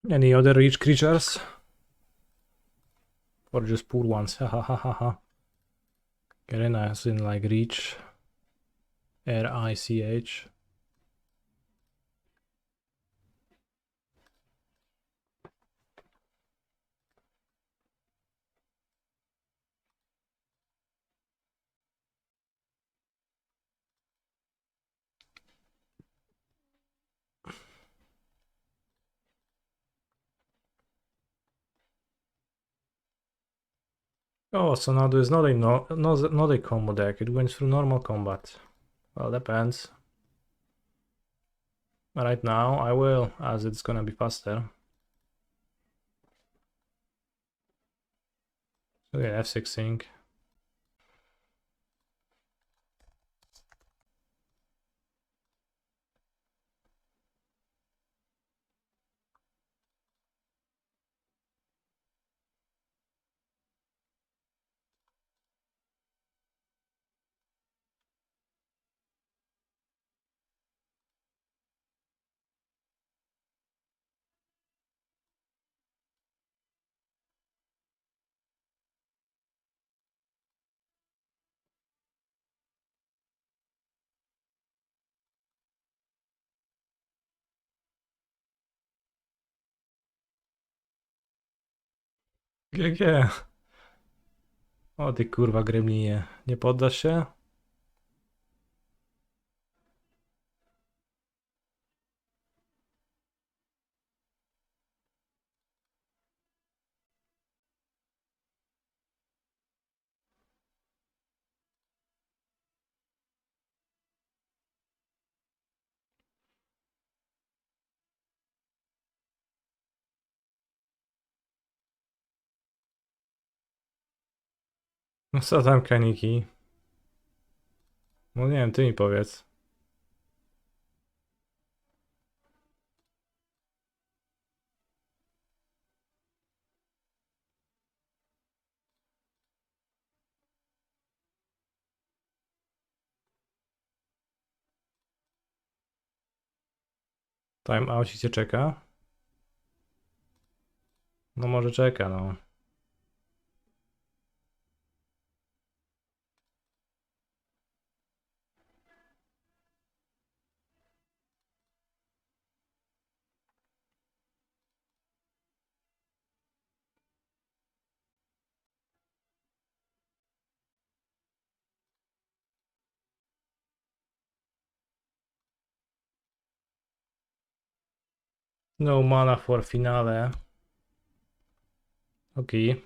Speaker 1: Any other rich creatures? Or just poor ones? Ha ha ha ha ha. Garena as in like reach. R-I-C-H. Oh, so Nadu is not a combo deck. It wins through normal combat. Well, depends. Right now, I will, as it's gonna be faster. Okay, F6 sync. GG. O ty kurwa gremlinie. Nie poddasz się? No co tam kaniki? No nie wiem, ty mi powiedz. Time out cię czeka? No może czeka, no. No mana for finale. Okay.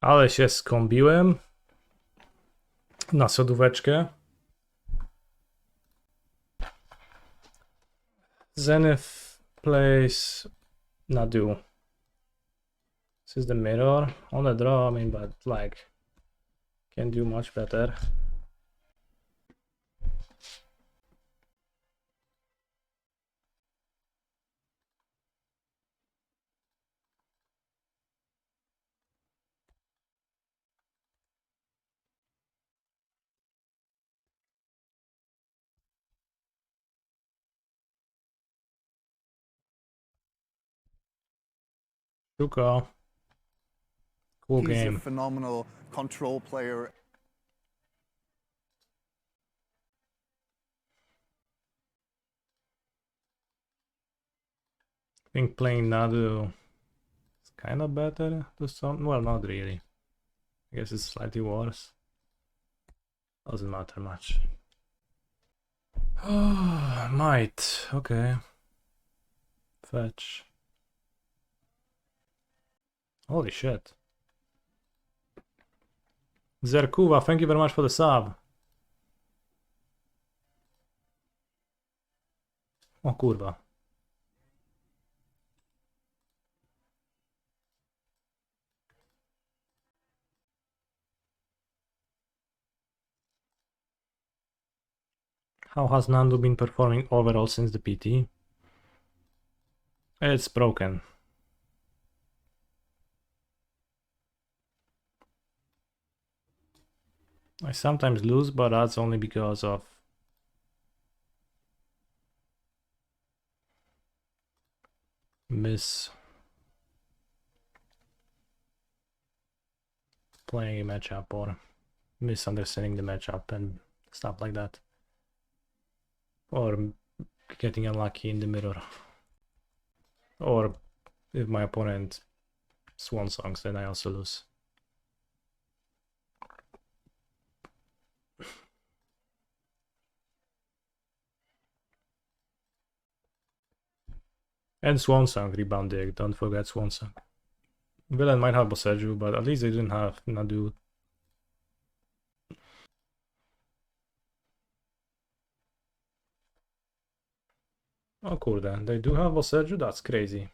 Speaker 1: Ale się skąbiłem. Na sodóweczkę. Zenith plays Nadu. This is the mirror. On the draw, I mean, but like, can do much better. Shuko. Cool
Speaker 2: He's a
Speaker 1: game.
Speaker 2: phenomenal control player.
Speaker 1: I think playing Nadu is kind of better to some. Well, not really. I guess it's slightly worse. Doesn't matter much. Oh, Mite. Okay. Fetch. Holy shit. Zerkuwa, thank you very much for the sub. O kurwa. How has Nando been performing overall since the PT? It's broken. I sometimes lose, but that's only because of playing a matchup or misunderstanding the matchup and stuff like that. Or getting unlucky in the mirror. Or if my opponent swan songs, then I also lose. And swan song rebounding, don't forget swan song. Villain might have Boseiju, but at least they didn't have Nadu. Oh kurde, they do have Boseiju? That's crazy.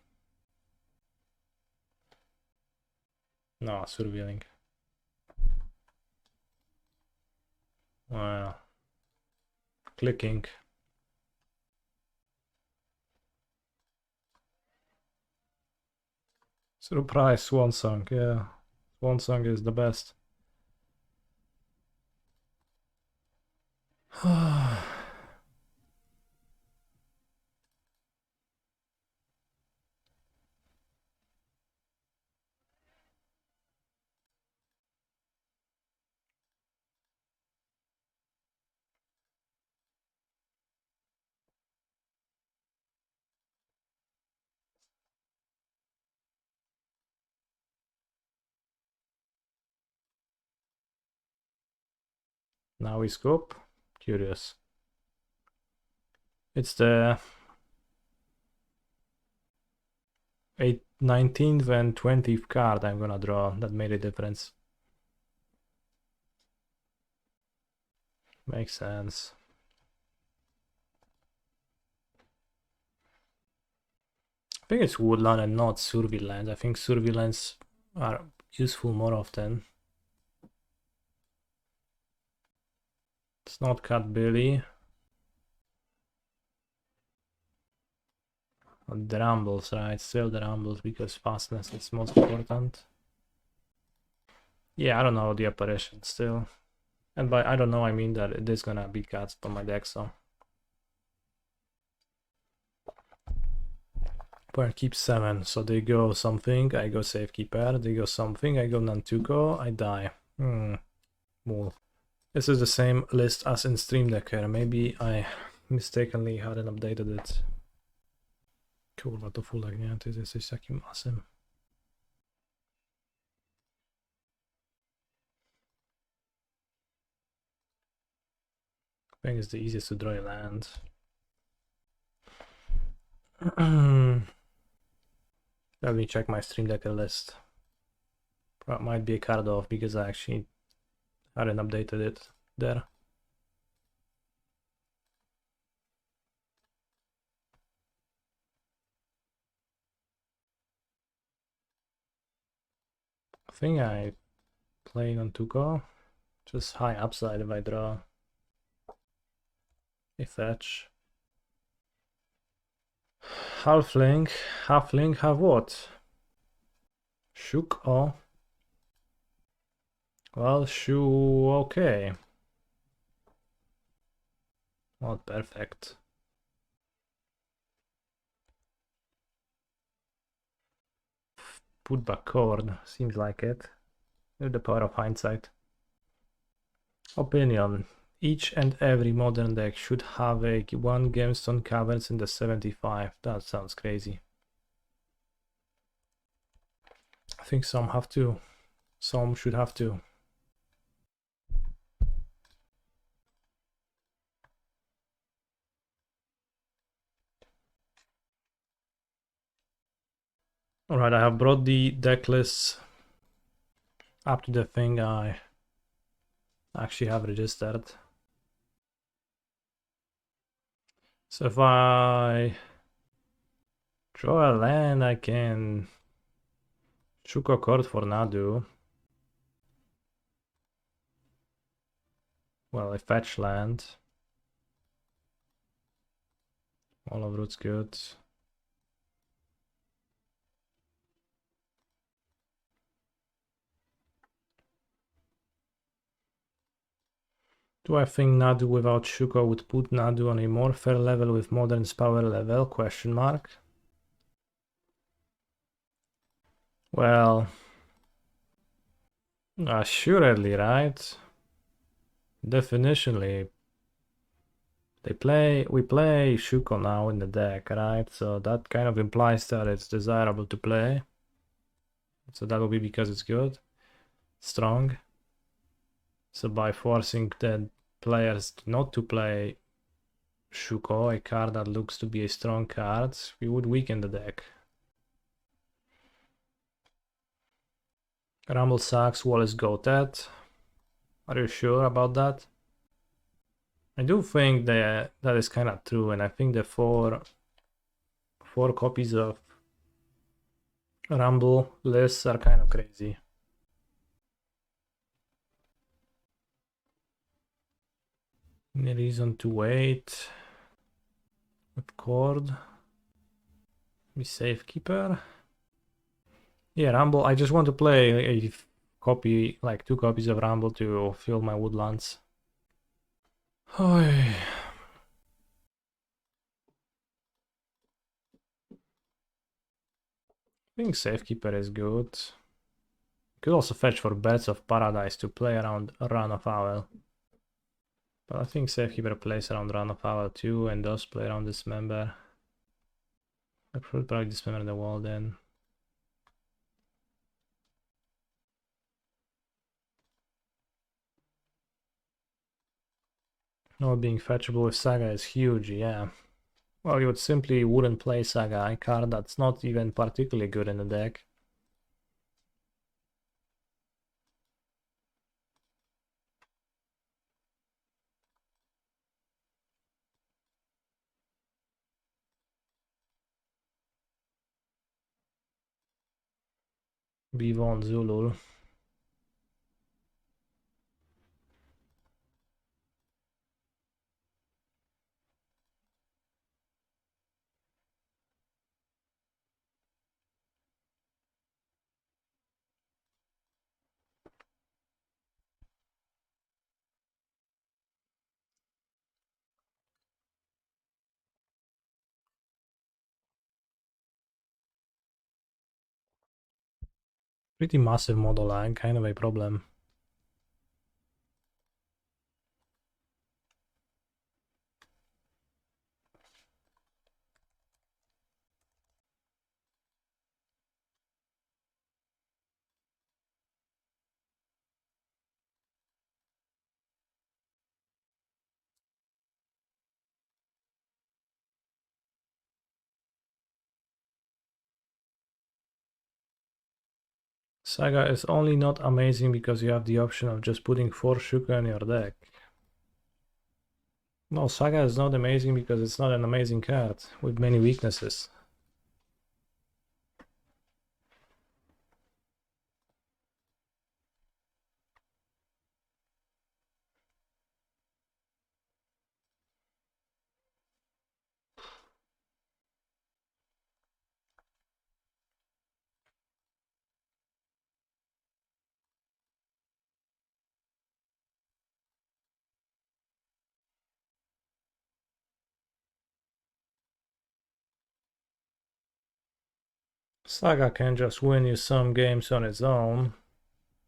Speaker 1: No, surveilling. Clicking. Surprise, Swan Song, yeah. Swan Song is the best. Now we scope. Curious. It's the 19th and 20th card I'm gonna draw that made a difference. Makes sense. I think it's Woodland and not Surveillance. I think Surveillance are useful more often. It's not Cat Billy. The Rumbles, right? Still the Rumbles because fastness is most important. Yeah, I don't know the apparition still. And by I don't know, I mean that it is gonna be cast on my deck, so. But keep 7, so they go something, I go Safekeeper, they go something, I go Nantuko, I die. Move. This is the same list as in Stream Decker, maybe I mistakenly hadn't updated it. Kurwa, to fulek, nie? Ty jesteś takim asem. I think it's the easiest to draw a land. Let me check my Stream Decker list. Might be a card off because I actually hadn't updated it there. I think I play Nantuko. Just high upside if I draw a fetch. Halfling have what? Shook, oh. Well, Shoo, okay. Not perfect. Put back Chord, seems like it. With the power of hindsight. Opinion. Each and every modern deck should have a 1 Gemstone Caverns in the 75. That sounds crazy. I think some have to. Some should have to. Alright, I have brought the deck lists up to the thing I actually have registered. So if I draw a land, I can shook a chord for Nadu. Well, I fetch land. All of root's good. Do I think Nadu without Shuko would put Nadu on a more fair level with Modern's power level? Question mark. Well, assuredly, right? Definitionally. We play Shuko now in the deck, right? So that kind of implies that it's desirable to play. So that will be because it's good, strong. So by forcing the players not to play Shuko, a card that looks to be a strong card, we would weaken the deck. Rumble sucks, Wallace goated. Are you sure about that? I do think that is kind of true, and I think the four copies of Rumble lists are kind of crazy. Any reason to wait with Chord? Be Safekeeper. Yeah, Rumble. I just want to play a copy, like 2 copies of Rumble to fill my Woodlands. I think Safekeeper is good. Could also fetch for Beds of Paradise to play around Run Afoul. But I think Safekeeper plays around Run Afoul too, and does play around Dismember. I should probably Dismember the wall then. Not being fetchable with Saga is huge, yeah. Well, you would simply wouldn't play Saga, a card that's not even particularly good in the deck. Bivon Zulul. Pretty massive model lag, kind of a problem. Saga is only not amazing because you have the option of just putting 4 Shuka in your deck. No, Saga is not amazing because it's not an amazing card with many weaknesses. Saga can just win you some games on its own.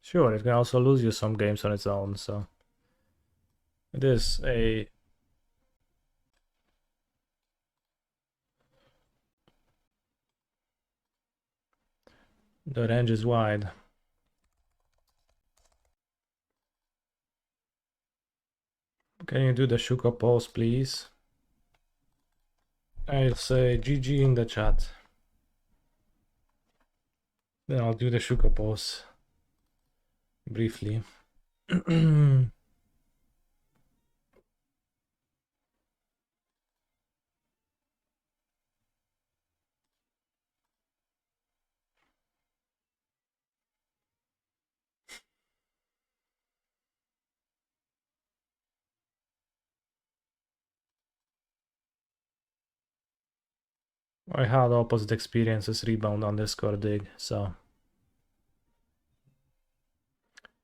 Speaker 1: Sure, it can also lose you some games on its own, so it is a... The range is wide. Can you do the Shuka pose, please? I'll say GG in the chat. Then I'll do the Shuka pose briefly. I had opposite experiences rebound underscore dig, so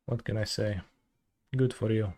Speaker 1: what can I say? Good for you.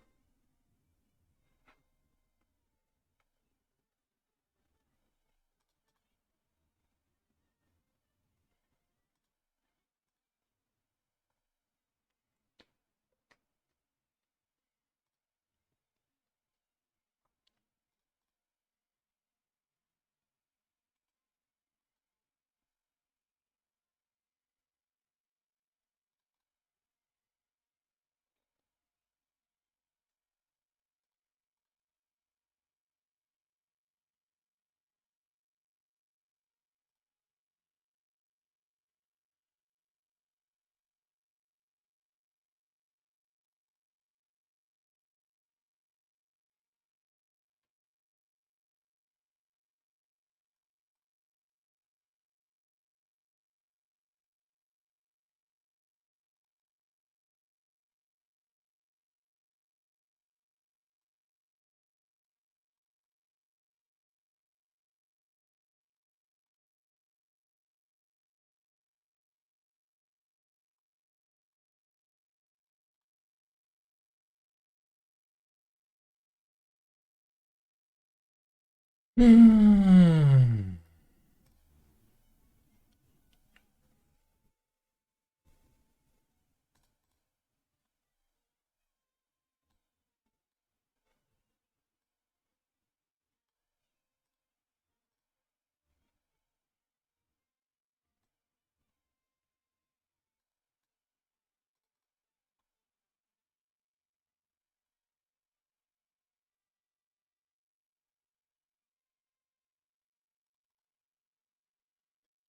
Speaker 1: Hmm.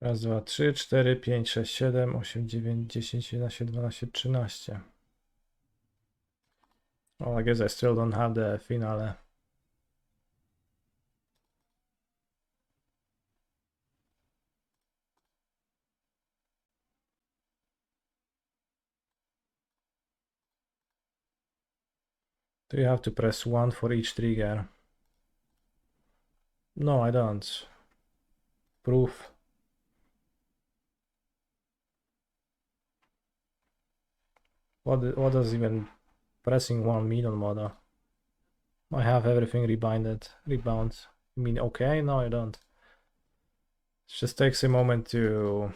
Speaker 1: Raz, dwa, trzy, cztery, pięć, sześć, siedem, osiem, dziewięć, 10, 11, 12, 13. Well, I guess I still don't have the finale. Do you have to press 1 for each trigger? No, I don't. Proof. What does even pressing 1 mean on Moda? I have everything rebound. You mean okay? No, I don't. It just takes a moment to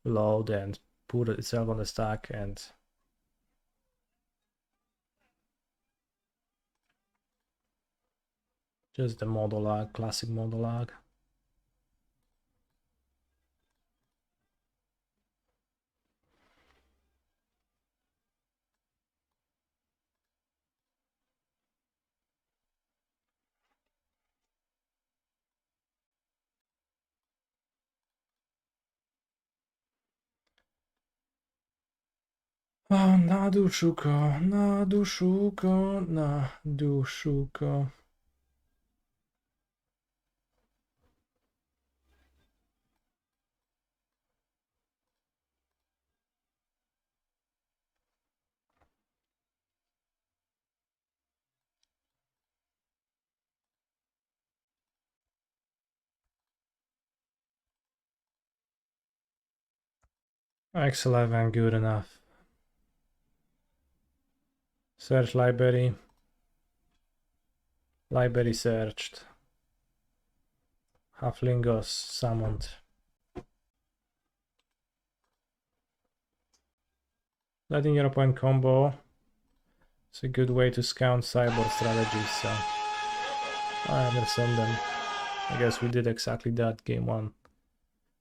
Speaker 1: load and put itself on the stack, and just the model lag, classic model lag. Oh, Nadu szuka, Nadu szuka, Nadu szuka. X11, good enough. Search library. Library searched. Halflingos summoned. Letting your opponent combo. It's a good way to scout cyborg strategies, so I understand them. I guess we did exactly that game 1.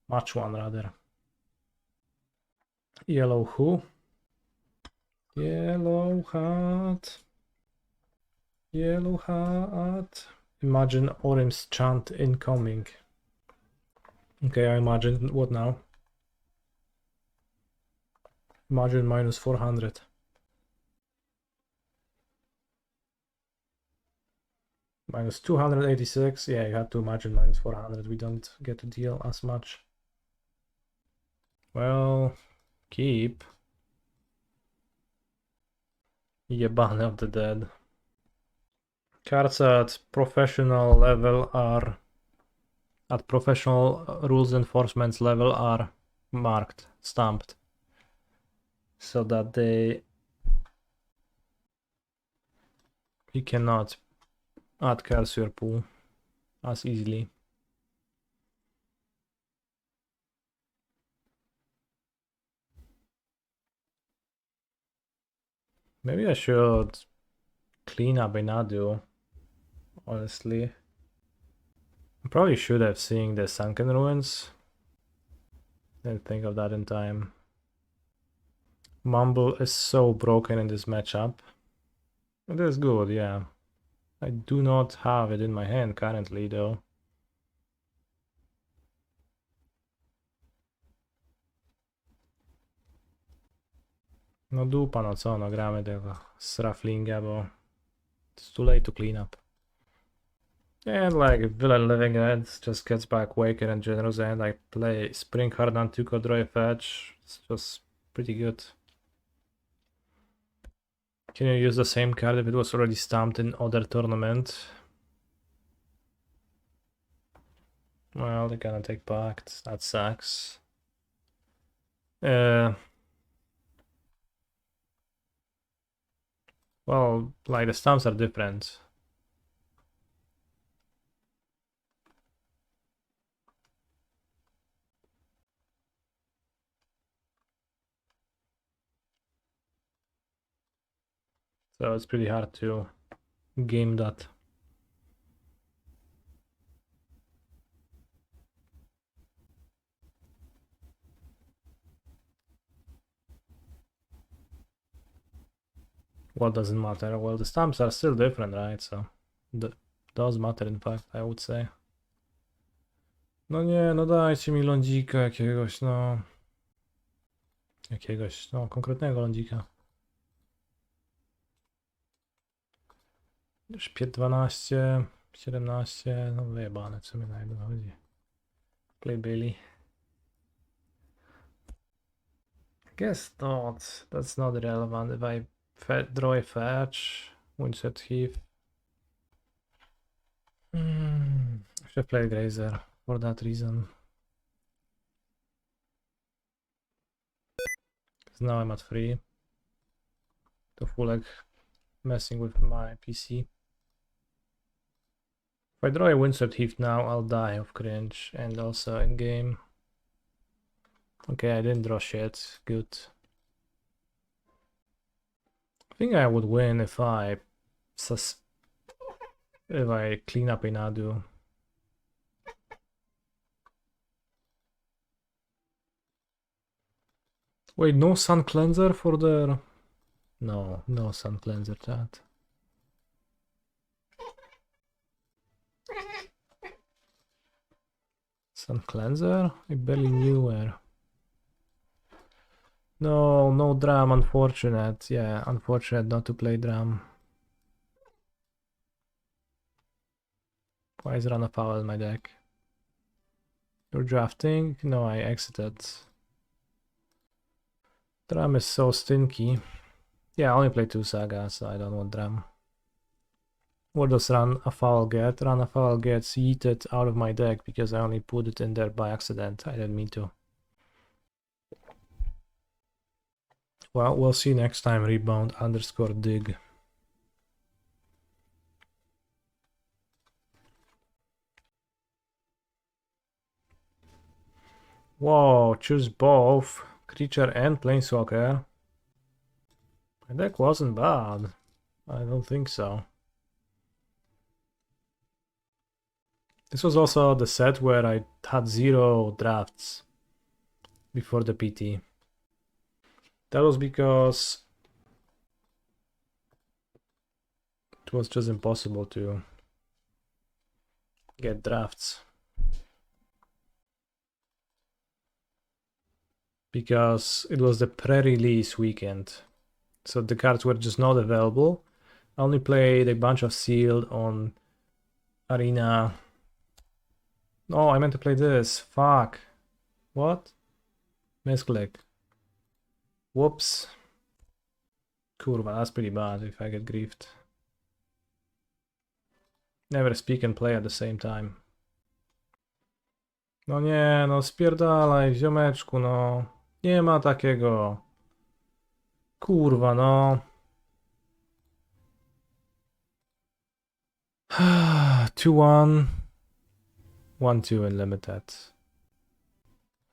Speaker 1: Match 1 rather. Yellow who? Yellow hat. Yellow hat. Imagine Orim's chant incoming. Okay, I imagine what now? Imagine minus 400. Minus 286. Yeah, you have to imagine minus 400. We don't get to deal as much. Well, keep. Yebane of the Dead. Cards at professional level are at professional rules enforcement level are marked, stamped, so that you cannot add cards to your pool as easily. Maybe I should clean up a Nadu, honestly. I probably should have seen the Sunken Ruins. Didn't think of that in time. Mumble is so broken in this matchup. It is good, yeah. I do not have it in my hand currently, though. No dupa, no co, no gramy tego Sraflinga, bo it's too late to clean up. And like Villain Living End just gets back Waker and Generous, and I play Springheart Nantuko, draw a fetch. It's just pretty good. Can you use the same card if it was already stamped in other tournament? Well, they're gonna take Pact. That sucks. Well, like the stamps are different. So it's pretty hard to game that. What doesn't matter? Well, the stamps are still different, right? So that does matter, in fact, I would say. No nie, no dajcie mi lądzika jakiegoś, no. Jakiegoś, no, konkretnego lądzika. Szpiet 12, 17, no wyjebane, co mi na jego chodzi. Play Billy. Guess not. That's not relevant if I draw a fetch, Windswept Heath. Should have played Grazer for that reason. Because now I'm at 3. To Fulek messing with my PC. If I draw a Windswept Heath now, I'll die of cringe and also in game. Okay, I didn't draw shit. Good. I think I would win if I clean up a Nadu. Wait, no Sun Cleanser for the... No, no Sun Cleanser, chat. Sun Cleanser? I barely knew where. No, no drum, unfortunate. Yeah, unfortunate not to play drum. Why is Run Afoul in my deck? You're drafting? No, I exited. Drum is so stinky. Yeah, I only play 2 Sagas, so I don't want drum. What does Run Afoul get? Run Afoul gets yeeted out of my deck because I only put it in there by accident. I didn't mean to. Well, we'll see next time. Rebound _ dig. Whoa, choose both creature and planeswalker. My deck wasn't bad. I don't think so. This was also the set where I had 0 drafts before the PT. That was because it was just impossible to get drafts. Because it was the pre-release weekend. So the cards were just not available. I only played a bunch of sealed on Arena. No, I meant to play this. Fuck. What? Misclick. Whoops. Kurwa, that's pretty bad if I get griefed. Never speak and play at the same time. No nie, no spierdalaj, ziomeczku, no. Nie ma takiego. Kurwa, no. 2-1. 1-2 unlimited.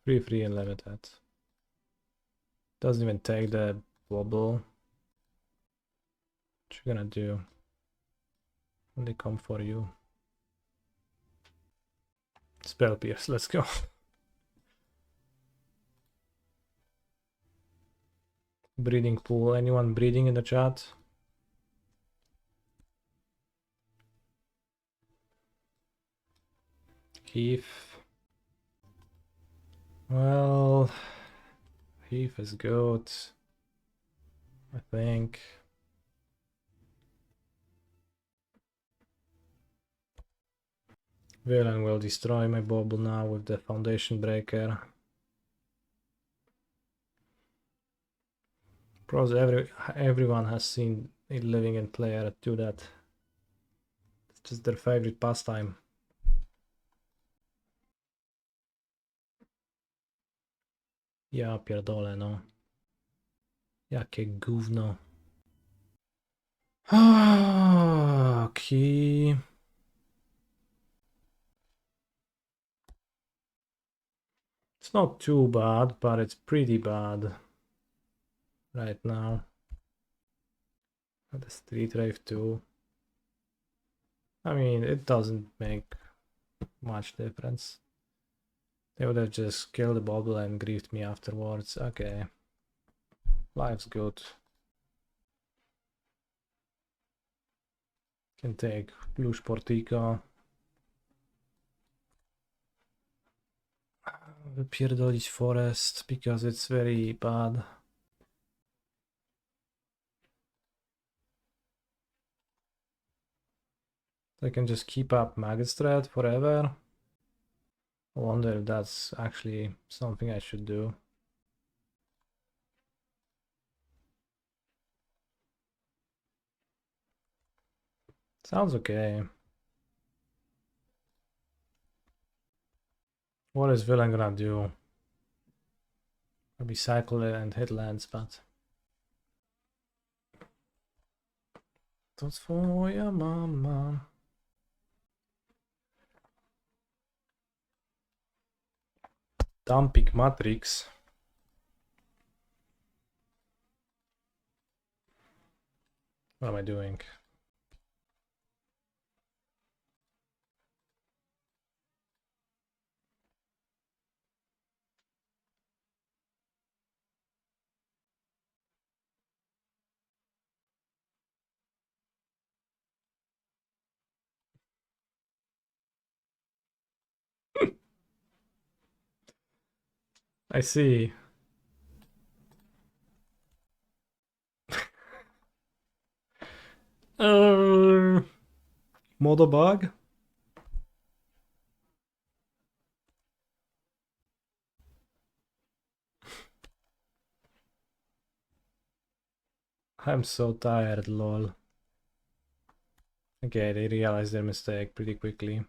Speaker 1: 3-3 unlimited. Doesn't even take the wobble. What you gonna do? When they come for you. Spell Pierce, let's go. Breeding pool. Anyone breeding in the chat? Heath. Well, Heath is good, I think. Villain will destroy my bubble now with the Foundation Breaker. Probably everyone has seen a living and player do that. It's just their favorite pastime. Ja pierdolę, no. Jakie gówno. Key. It's not too bad, but it's pretty bad right now. The Street Rave 2. I mean, it doesn't make much difference. They would have just killed the bubble and griefed me afterwards. Okay. Life's good. Can take Lush Portico. wypierdolić forest because it's very bad. I can just keep up Magistrate forever. I wonder if that's actually something I should do. Sounds okay. What is villain gonna do? Maybe cycle it and hit lands, but... To twoja mama. Dumping Matrix. What am I doing? I see. Modo bug? I'm so tired, lol. Okay, they realized their mistake pretty quickly.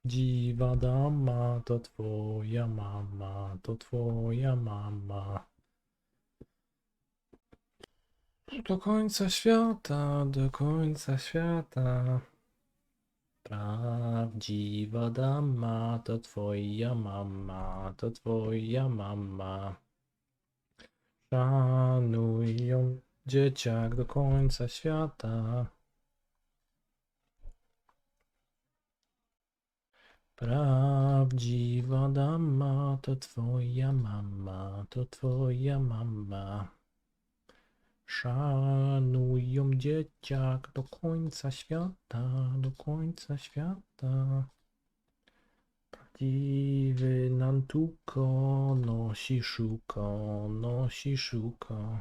Speaker 1: Dziwa dama, to twoja mama, to twoja mama. Do końca świata, do końca świata. Prawdziwa dama, to twoja mama, to twoja mama. Szanuj ją, dzieciak, do końca świata. Prawdziwa dama, to twoja mama, to twoja mama. Szanuj ją, dzieciak, do końca świata, do końca świata. Prawdziwy Nantuko nosi szuko, nosi szuko.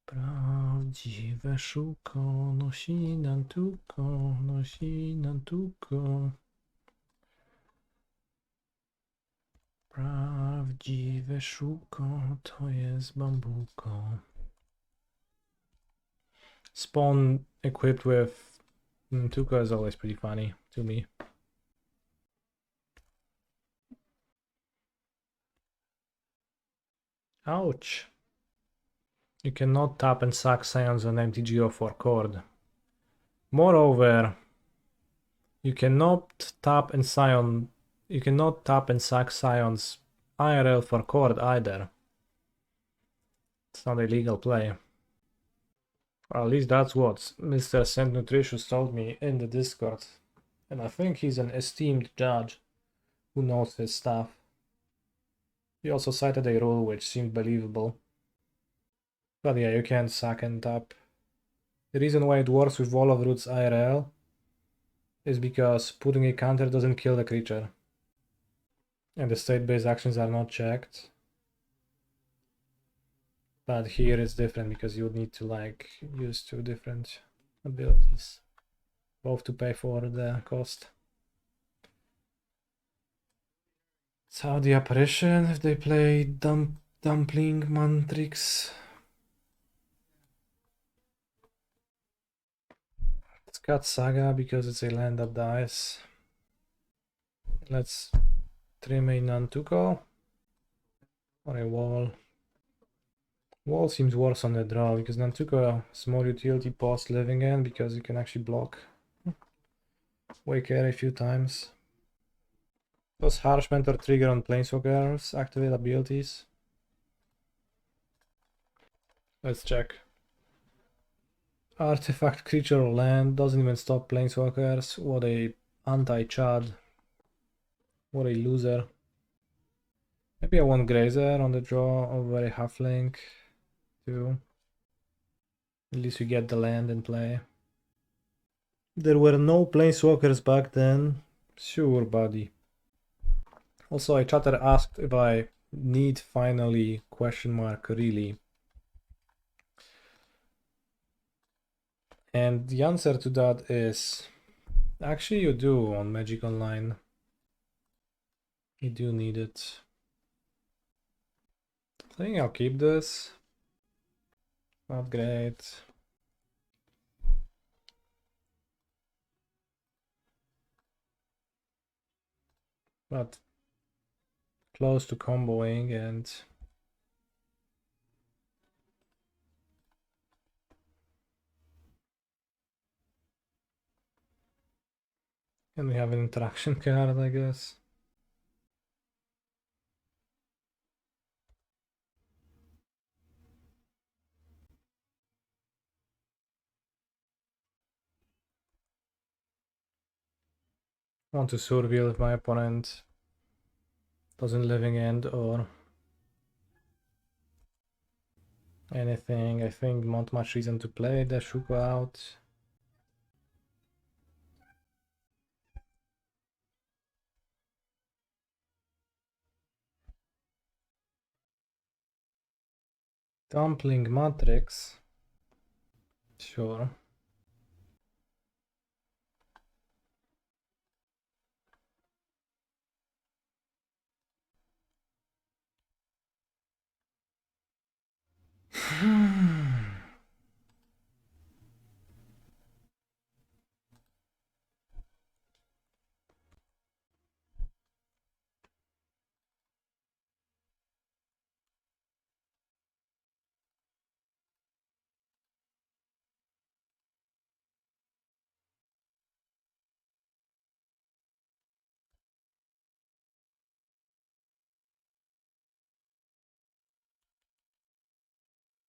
Speaker 1: Prawdziwe szuko nosi Nantuko, nosi Nantuko. Prawdziwe szuko to jest bambuko. Spawn equipped with Nantuko is always pretty funny to me. Ouch. You cannot tap and sack Scions on MTGO for Chord. Moreover, you cannot tap and sack Scions IRL for Chord either. It's not a legal play. Or at least that's what Mr. Saint Nutritious told me in the Discord. And I think he's an esteemed judge who knows his stuff. He also cited a rule which seemed believable. But yeah, you can't sack and tap. The reason why it works with Wall of Roots IRL is because putting a counter doesn't kill the creature. And the state-based actions are not checked. But here it's different because you would need to like use two different abilities. Both to pay for the cost. It's how the apparition if they play Dumpling Mantrix. Let's cut Saga because it's a land that dies. Let's trim a Nantuko or a wall. Wall seems worse on the draw because Nantuko has more utility post living in because you can actually block Wake Air a few times. Does Harsh Mentor trigger on Planeswalkers activate abilities? Let's check. Artifact, creature, or land doesn't even stop Planeswalkers. What a anti-Chad. What a loser. Maybe I want Grazer on the draw over a Halfling too. At least we get the land in play. There were no planeswalkers back then. Sure, buddy. Also, a chatter asked if I need finally question mark really. And the answer to that is actually you do on Magic Online. You do need it. I think I'll keep this. Not great. But close to comboing and we have an interaction card, I guess. I want to surveil if my opponent doesn't living end or anything. I think not much reason to play the Shuko out. Dumpling Matrix. Sure.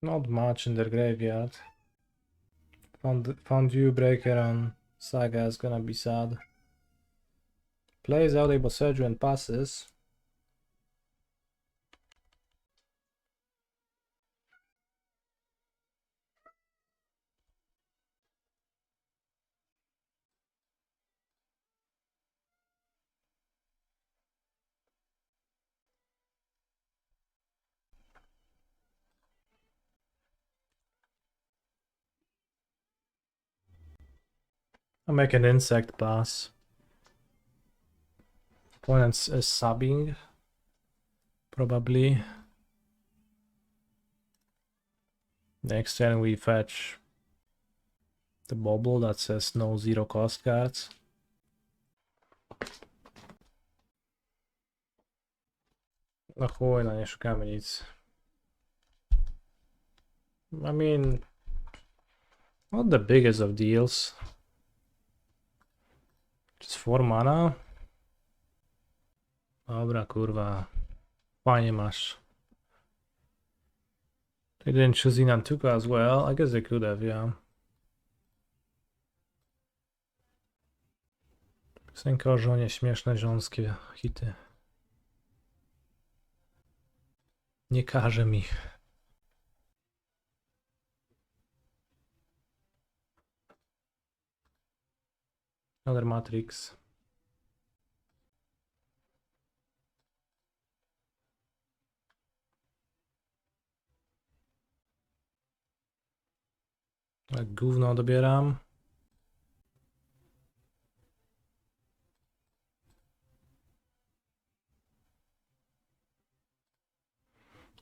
Speaker 1: Not much in their graveyard. Found you breaker on Saga is gonna be sad. Plays out a Boseiju and passes. I'll make an insect pass. Opponent is subbing. Probably. Next turn we fetch the bobble that says no zero cost cards. Na chuj, no nie szukamy nic. I mean, not the biggest of deals. Just 4 mana. Dobra, kurwa. Fajnie masz. They didn't choose Nantuko as well. I guess they could have, yeah. Piosenka o żonie, śmieszne żonskie hity. Nie każe mi. Another Matrix. Tak gówno dobieram.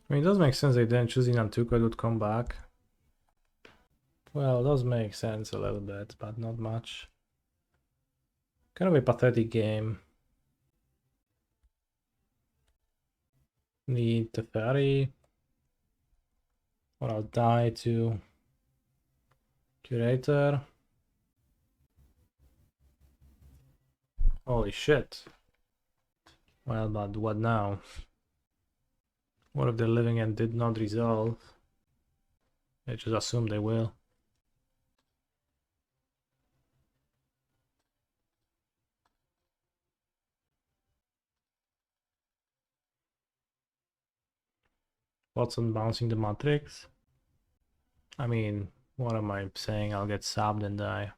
Speaker 1: I mean, it does make sense they didn't choose Nantuko, it would come back. Well, it does make sense a little bit, but not much. Kind of a pathetic game. Need the ferry. Or I'll die to Curator. Holy shit. Well, but what now? What if they're living and did not resolve? I just assume they will. What's on bouncing the Matrix? I mean, what am I saying? I'll get subbed and die.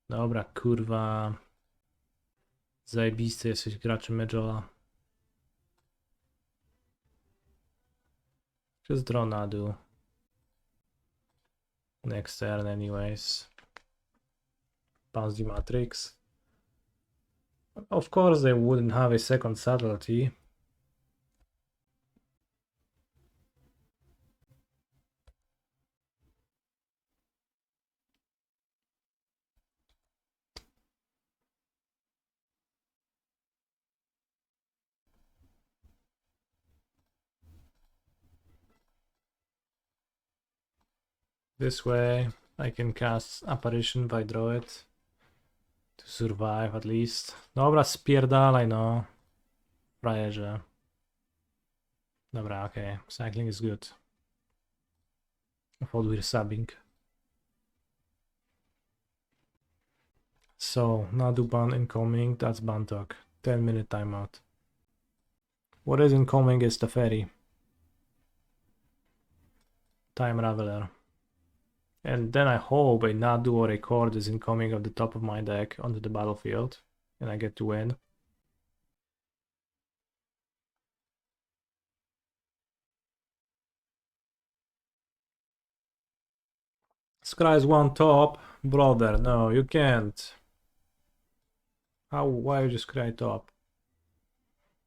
Speaker 1: Dobra, kurwa. Zajebisty jesteś graczem Majola. Just draw Nadu. Next turn anyways. Bounce the Matrix. Of course they wouldn't have a second subtlety. This way I can cast Apparition if I draw it. To survive at least. Dobra, spierdalaj no. Frajerze. Dobra, okay. Cycling is good. I thought we're subbing. So, Nadu ban incoming, that's ban talk. 10-minute timeout. What is incoming is the ferry. Time Raveler. And then I hope a Nadu or a Chord is incoming off the top of my deck onto the battlefield. And I get to win. Scry's one top. Brother, no, you can't. How? Why you just Scry top?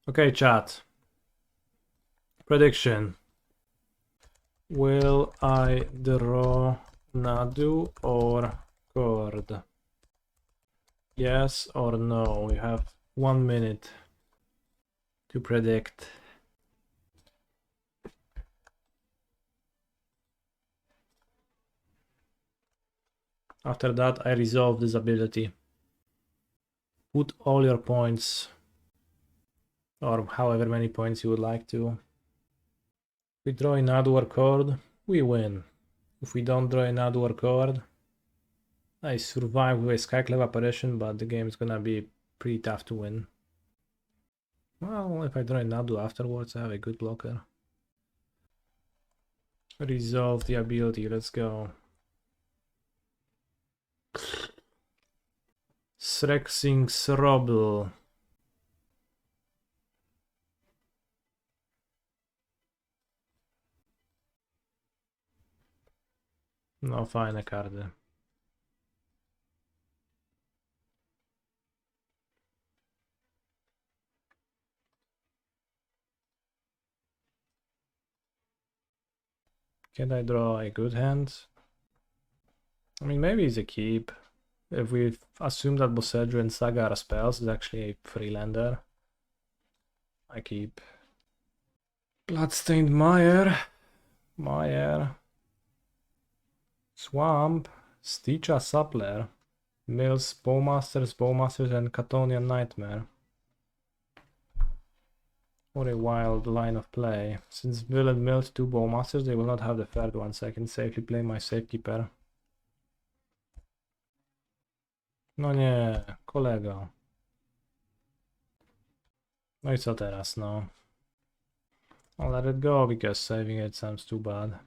Speaker 1: Okay, chat. Prediction. Will I draw Nadu or Chord? Yes or no? We have 1 minute to predict. After that, I resolve this ability. Put all your points, or however many points you would like to. If we draw a Nadu or Chord, we win. If we don't draw a Nadu or Chord, I survive with a Skyclave apparition, but the game is gonna be pretty tough to win. Well, if I draw a Nadu afterwards, I have a good blocker. Resolve the ability, let's go. Srexing's Robble. No, fajne karty. Can I draw a good hand? I mean, maybe it's a keep. If we assume that Boseiju and Saga are spells, it's actually a freelander. I keep. Bloodstained Mire. Swamp. Sticha Suppler. Mills, Bowmasters, and Catonian Nightmare. What a wild line of play. Since Villain milled 2 Bowmasters, they will not have the third one, so I can safely play my Safekeeper. No nie, kolego. No i co teraz, no? I'll let it go, because saving it sounds too bad.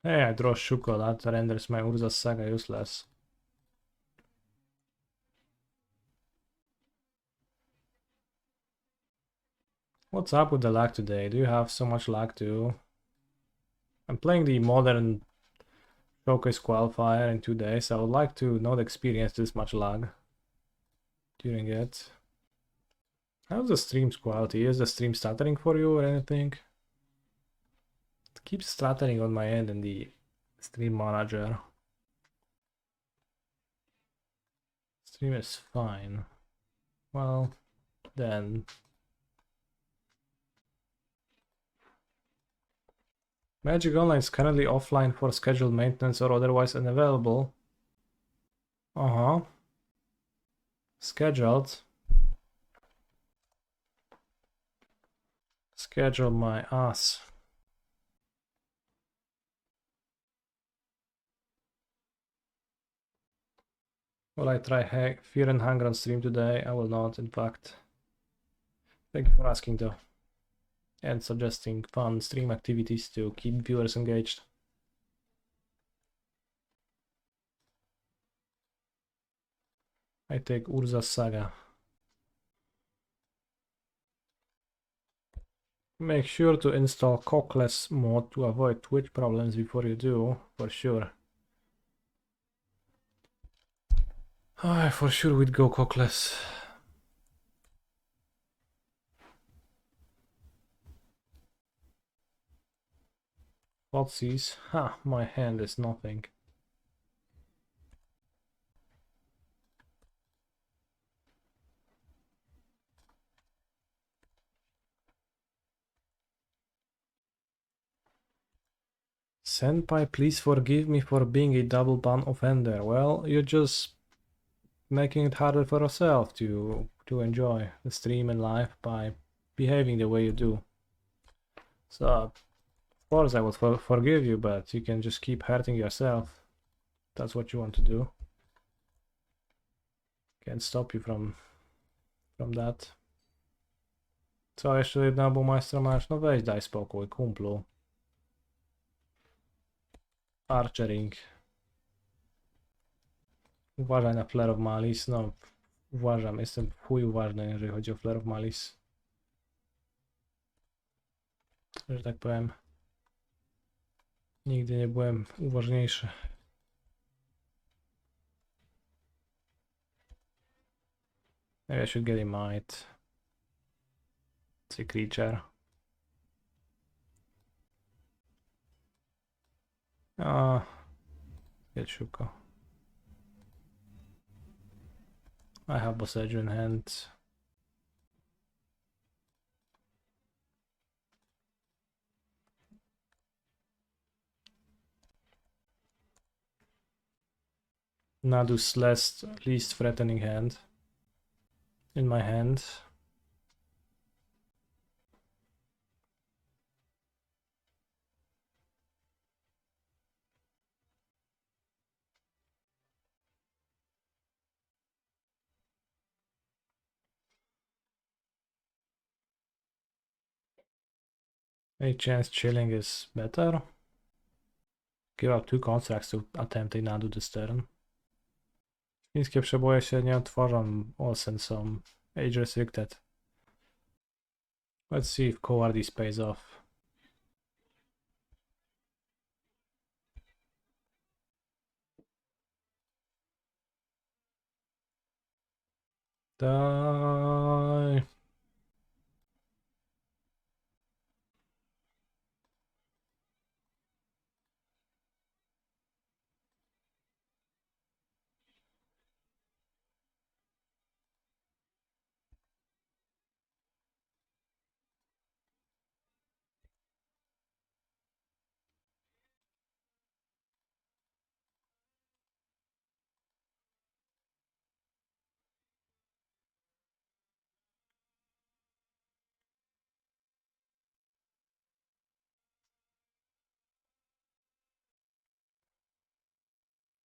Speaker 1: Hey, I draw Shuko, that renders my Urza Saga useless. What's up with the lag today? Do you have so much lag too? I'm playing the modern Showcase Qualifier in 2 days. I would like to not experience this much lag during it. How's the stream's quality? Is the stream stuttering for you or anything? It keeps stuttering on my end in the stream manager. Stream is fine. Well, then. Magic Online is currently offline for scheduled maintenance or otherwise unavailable. Scheduled. Schedule my ass. Will I try Fear and Hunger on stream today? I will not, in fact. Thank you for asking though. and suggesting fun stream activities to keep viewers engaged. I take Urza Saga. Make sure to install cockless mod to avoid Twitch problems before you do, for sure. For sure we'd go cockless. What'sies? Ha, my hand is nothing. Senpai, please forgive me for being a double ban offender. Well, you're just making it harder for yourself to enjoy the stream and life by behaving the way you do. So, of course I will forgive you, but you can just keep hurting yourself. That's what you want to do. Can't stop you from that. Co jeszcze jedna bumajstra masz? No weź daj spokój, kumplu. Archering. Uważaj na Flare of Malice. No, uważam, jestem w chuj uważny, jeżeli chodzi o Flare of Malice. Że tak powiem. Nigdy nie byłem uważniejszy. Maybe I should get a Mite. It's a creature. Get Shuko. I have Boseiju in hand. Nadu's least threatening hand in my hand. Any chance chilling is better? Give up 2 constructs to attempt a Nadu this turn. Chińskie przeboje się nie otworzą, Olsen są age restricted. Let's see if Cowardice pays off. Die.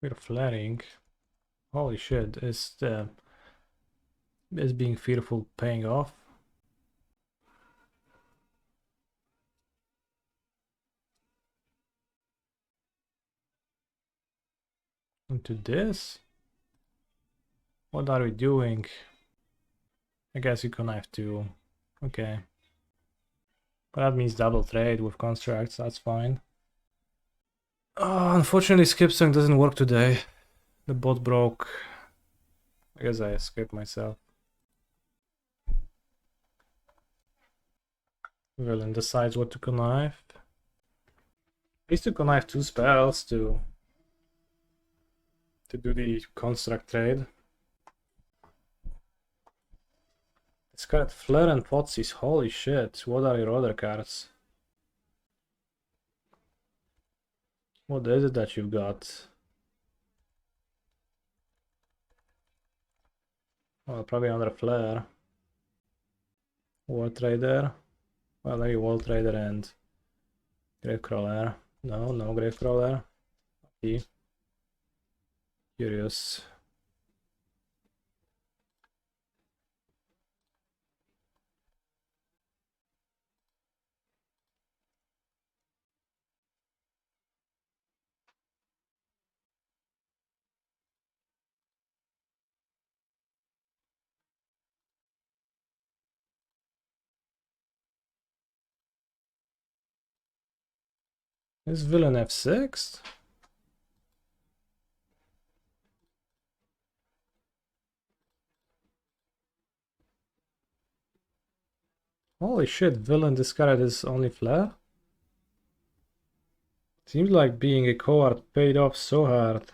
Speaker 1: We're flaring. Holy shit, is being fearful paying off? Into this? What are we doing? I guess you connive too. Okay. But that means double trade with constructs, that's fine. Unfortunately, Skipsong doesn't work today. The bot broke. I guess I escaped myself. Villain decides what to connive. I used to connive 2 spells to do the construct trade. It's got Flare and Fotsies, holy shit, what are your other cards? What is it that you've got? Well, probably another Flare. War Trader. Well, maybe Wall Trader and Gravecrawler. No, no Gravecrawler. Okay. Curious. Is villain F6? Holy shit, villain discarded his only flare? Seems like being a coward paid off so hard.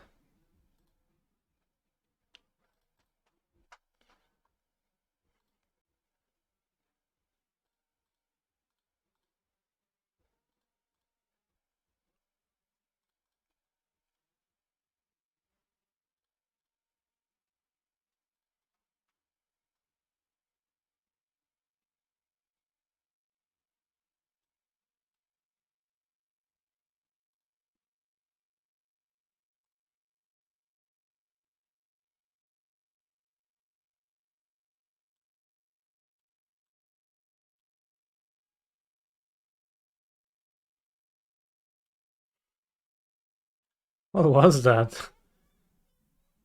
Speaker 1: What was that?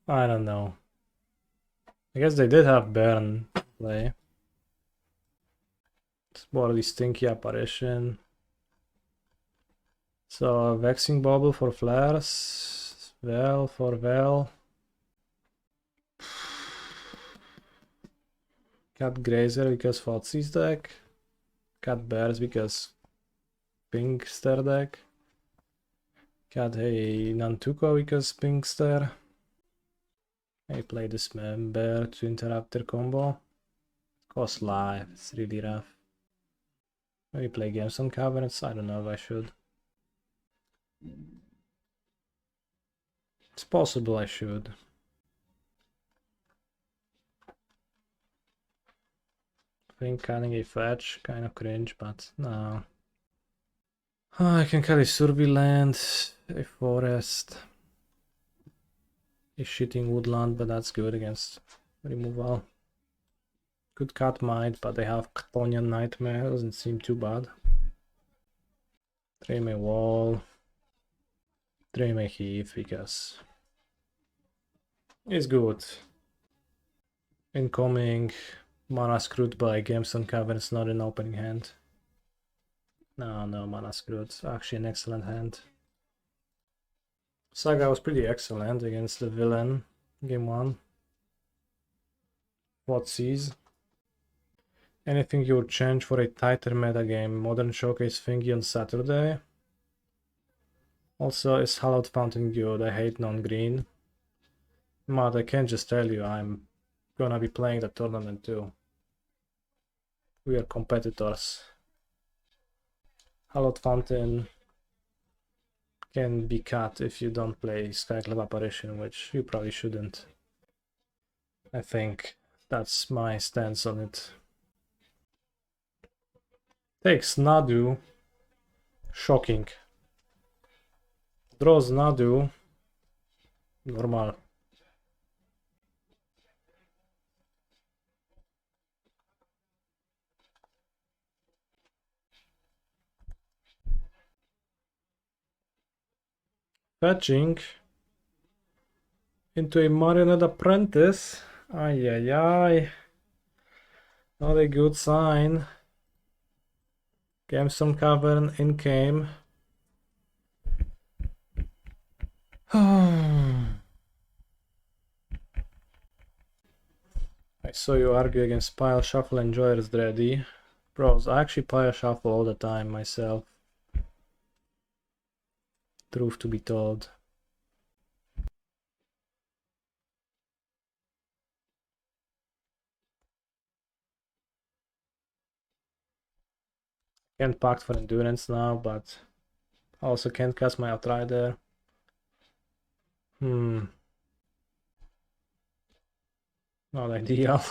Speaker 1: I don't know. I guess they did have Baron play. It's Borderly Stinky Apparition. So, Vexing Bubble for flares. Vel for Vel. Cat Grazer because Fotsy's deck. Cat Bears because Pinkster deck. Cat Hey Nantuko because Pinkster. I play this member to interrupt their combo. Cost life, it's really rough. Maybe play games on cabinets, I don't know if I should. It's possible I should. I think cutting a fetch, kind of cringe, but no. Oh, I can cut a Survey land, a forest, a Shifting Woodland, but that's good against removal. Could cut Mite, but they have Chthonian Nightmare, doesn't seem too bad. Drain a wall. Drain a Heath because it's good. Incoming, mana screwed by Gamestone Caverns, not an opening hand. No, mana screwed. Actually, an excellent hand. Saga was pretty excellent against the villain, game 1. What sees? Anything you would change for a tighter metagame? Modern Showcase thingy on Saturday. Also, is Hallowed Fountain good? I hate non-green. But I can just tell you, I'm gonna be playing the tournament too. We are competitors. Hallowed Fountain can be cut if you don't play Skyclave Apparition, which you probably shouldn't. I think that's my stance on it. Takes Nadu. Shocking. Draws Nadu. Normal. Fetching into a Marionette Apprentice. Ay ay ay. Not a good sign. Gamestone Cavern in came. I saw you argue against Pile Shuffle Enjoyers, Dreddy. Bros, I actually Pile Shuffle all the time myself. Truth to be told. Can't pact for endurance now, but I also can't cast my Outrider. Not ideal.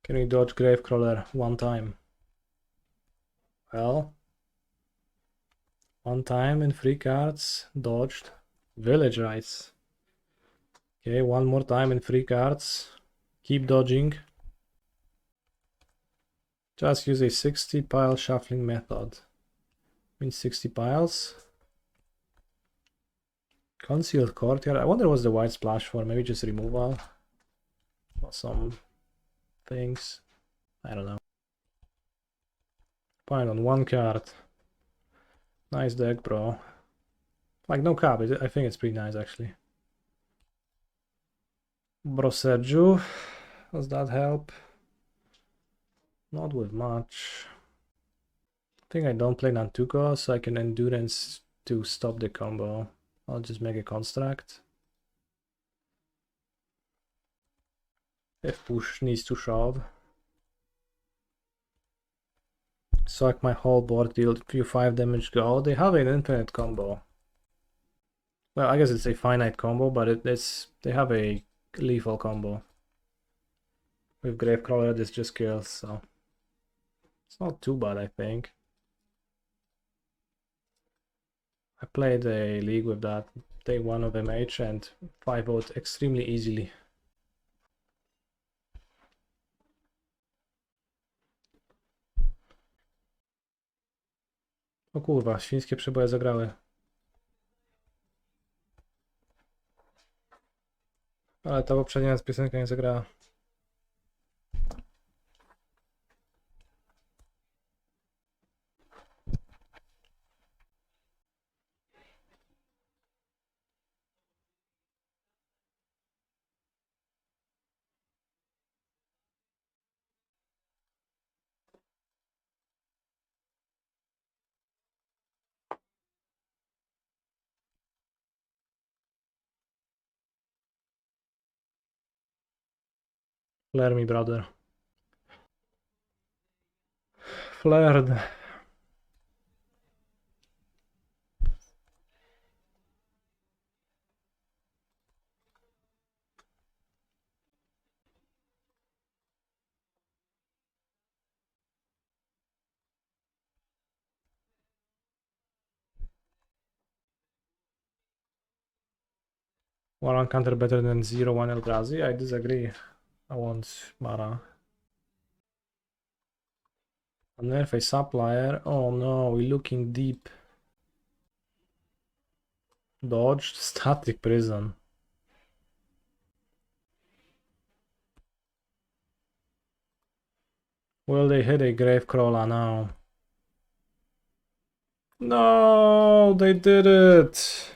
Speaker 1: Can we dodge Gravecrawler one time? Well, one time in 3 cards, dodged. Village Rites. Okay, one more time in 3 cards. Keep dodging. Just use a 60 pile shuffling method. Means 60 piles. Concealed Courtyard. I wonder what's the white splash for. Maybe just removal. for some things. I don't know. Fine on one card. Nice deck, bro. Like, no cap, I think it's pretty nice, actually. Boseiju. Does that help? Not with much. I think I don't play Nantuko, so I can Endurance to stop the combo. I'll just make a construct. If push needs to shove. Suck my whole board, deal few 5 damage, go. They have an infinite combo. Well, I guess it's a finite combo, but they have a lethal combo. With Gravecrawler, this just kills, so it's not too bad, I think. I played a league with that day 1 of MH and 5-0'd extremely easily. O kurwa, świńskie przeboje zagrały. Ale ta poprzednia piosenka nie zagrała. Flare me, brother. Flared. One counter better than 0-1 Eldrazi? I disagree. I want mana. Nerf a supplier. Oh no, we're looking deep. Dodged. Static Prison. Will they hit a Gravecrawler now? No, they did it!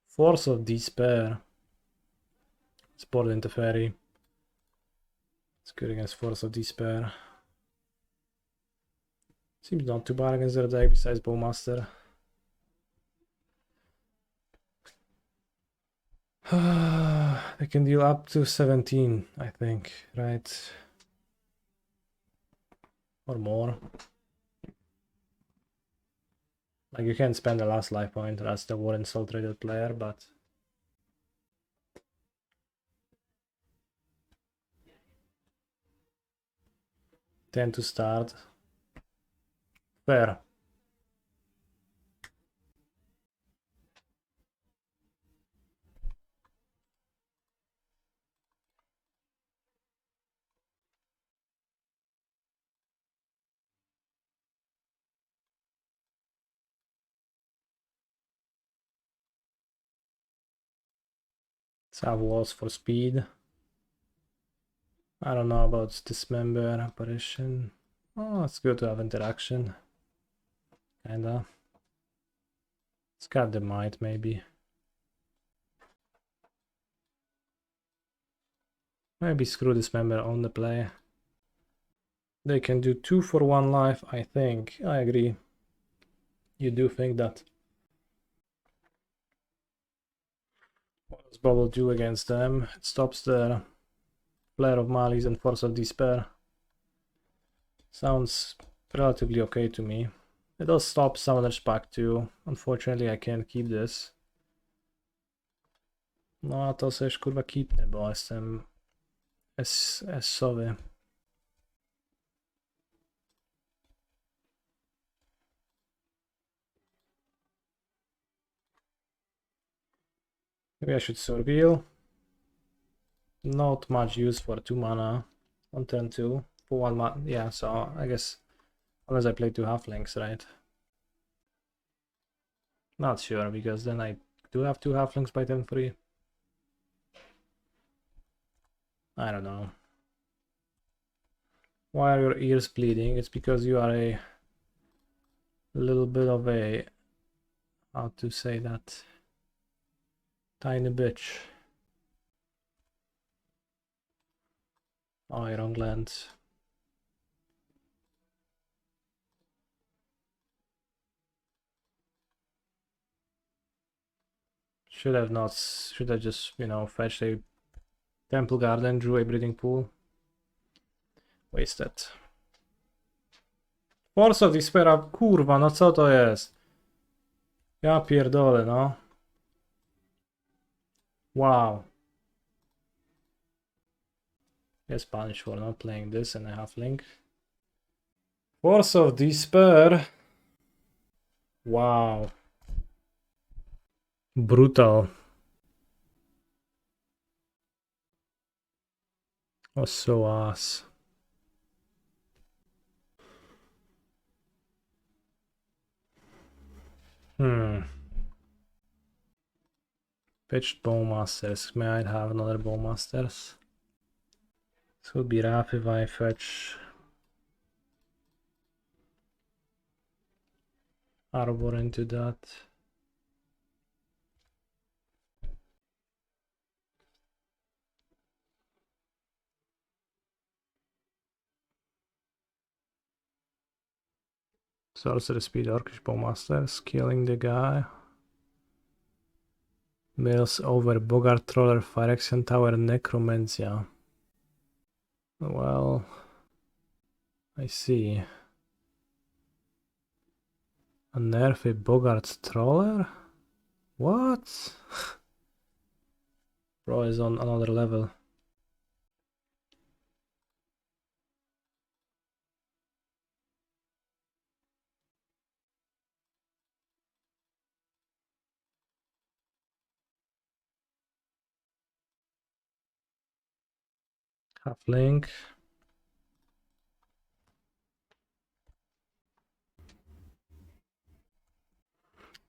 Speaker 1: Force of Despair. It's board into Fairy. It's good against Force of Despair. Seems not too bad against their deck besides Bowmaster. They can deal up to 17, I think, right? Or more. Like, you can spend the last life point, that's the War Insult rated player, but... Tend to start. Fair. Let's have walls for speed. I don't know about Dismember, Apparition. Oh, it's good to have interaction. Kinda. Let's cut the Mite, maybe. Maybe screw Dismember on the play. They can do 2 for 1 life, I think. I agree. You do think that. What does Bubble do against them? It stops the Flare of Malice and Force of Despair. Sounds relatively okay to me. It does stop Summoner's Pact too. Unfortunately, I can't keep this. No a to seš kurwa keepnę, bo jestem S-owy. Maybe I should surveil. Not much use for 2 mana on turn 2 for 1 mana. Yeah, so I guess Unless I play 2 halflings, right? Not sure, because then I do have 2 halflings by turn 3. I don't know. Why are your ears bleeding? It's because you are a little bit of a... how to say that? Tiny bitch. Oh, wrong land. Should have not... should have just, you know, fetched a Temple Garden, drew a Breeding Pool. Wasted. Force of Despair, kurwa, no co to jest? Ja pierdolę, no. Wow. Yes, punished for not playing this and a halfling. Force of Despair. Wow. Brutal. Was so ass. Pitched Bowmasters. May I have another Bowmasters? This would be rough if I fetch Arbor into that. Sorcerer Speed Orcish Bowmasters, killing the guy. Mills over Bogart Troller, Phyrexian Tower, Necromancia. Well, I see. A nerfy Bogart Troller? What? Bro is on another level. Halfling.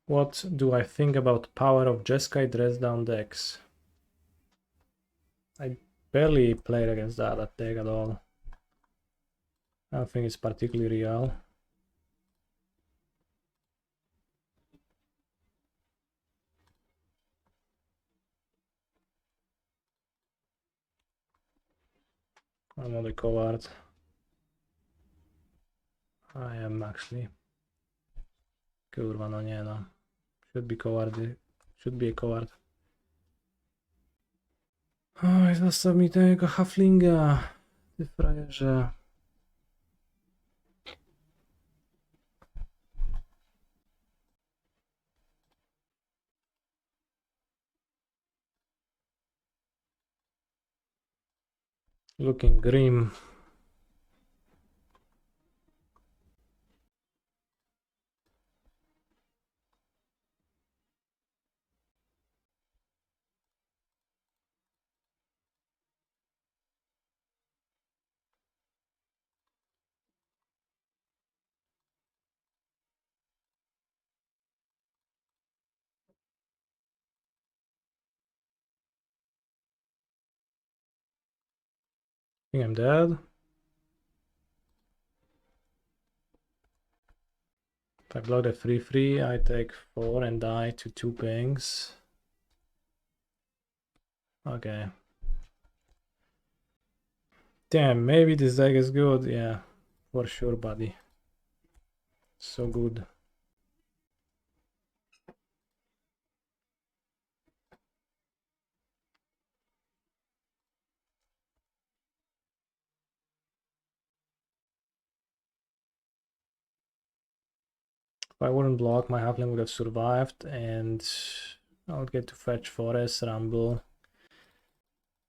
Speaker 1: What do I think about power of Jeskai dress down decks? I barely played against that deck at all. I don't think it's particularly real. I'm not a coward. I am actually. Kurwa, no nie no. Should be coward. Should be a coward. Oj, zostaw mi tego halflinga. Ty frajerze. Looking grim. I think I'm dead. If I blow the 3/3, I take 4 and die to 2 pings. Okay. Damn, maybe this deck is good. Yeah, for sure, buddy. So good. If I wouldn't block, my halfling would have survived, and I would get to fetch Forest, Rumble.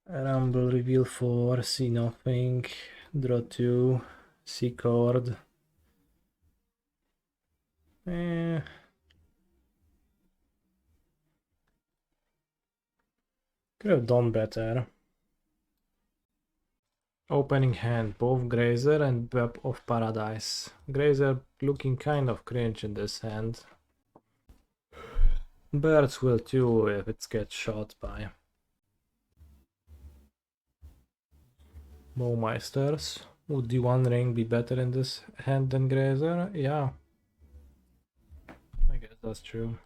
Speaker 1: Rumble, reveal 4, see nothing, draw 2, see Chord. Could have done better. Opening hand, both Grazer and Web of Paradise. Grazer looking kind of cringe in this hand. Birds will too if it gets shot by. Bowmeisters. Would the One Ring be better in this hand than Grazer? Yeah. I guess that's true.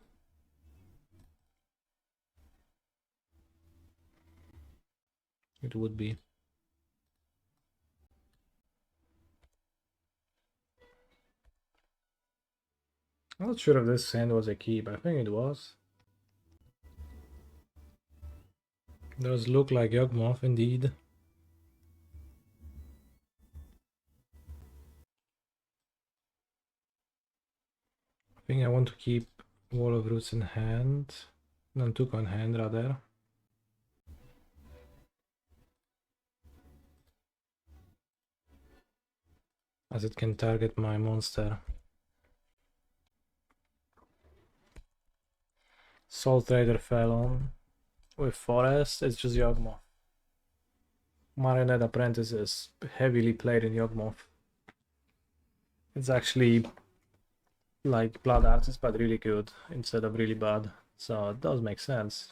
Speaker 1: It would be. I'm not sure if this hand was a keep. I think it was. Does look like Yawgmoth indeed. I think I want to keep Wall of Roots in hand. Nantuko in hand rather. As it can target my monster. Salt Raider fell on. With Forest, it's just Yawgmoth. Marionette Apprentice is heavily played in Yawgmoth. It's actually like Blood Artist, but really good instead of really bad. So it does make sense.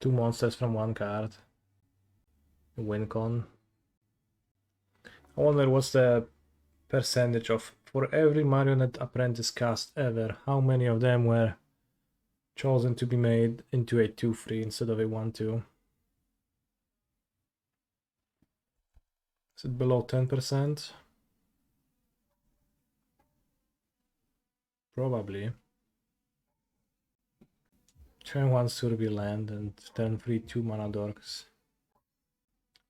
Speaker 1: 2 monsters from 1 card. Wincon. I wonder what's the percentage of, for every Marionette Apprentice cast ever, how many of them were chosen to be made into a 2/3 instead of a 1/2. Is it below 10%? Probably. Turn 1 Survey land and turn 3 2 mana dorks.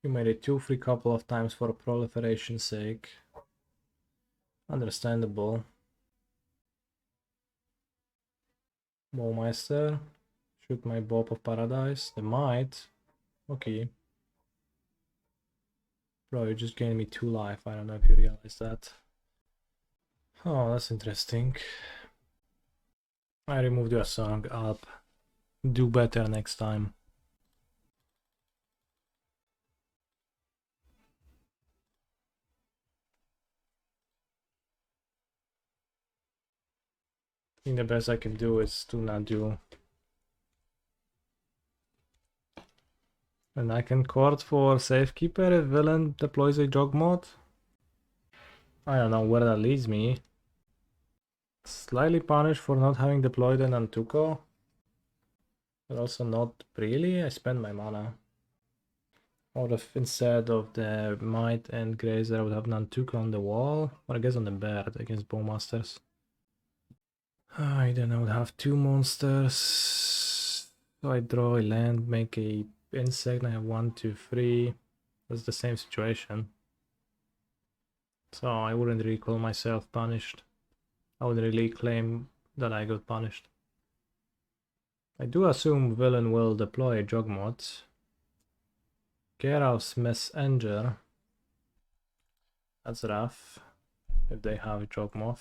Speaker 1: You made a 2/3 couple of times for proliferation's sake. Understandable. Bowmeister. Shoot my Bob of Paradise. The Mite. Okay. Bro, you just gained me 2 life. I don't know if you realize that. Oh, that's interesting. I removed your song up. Do better next time. I think the best I can do is to Nadu. And I can Chord for Safekeeper if villain deploys a Jog mod. I don't know where that leads me. Slightly punished for not having deployed an Nantuko. But also not really. I spend my mana. Or if instead of the Mite and Grazer I would have Nantuko on the wall. Or I guess on the bird against Bowmasters. I then I would have 2 monsters. So I draw a land, make a insect, and I have 1, 2, 3. That's the same situation. So I wouldn't really call myself punished. I wouldn't really claim that I got punished. I do assume villain will deploy a Jog mod. Geralf's Messenger. That's rough. If they have a Jog mod.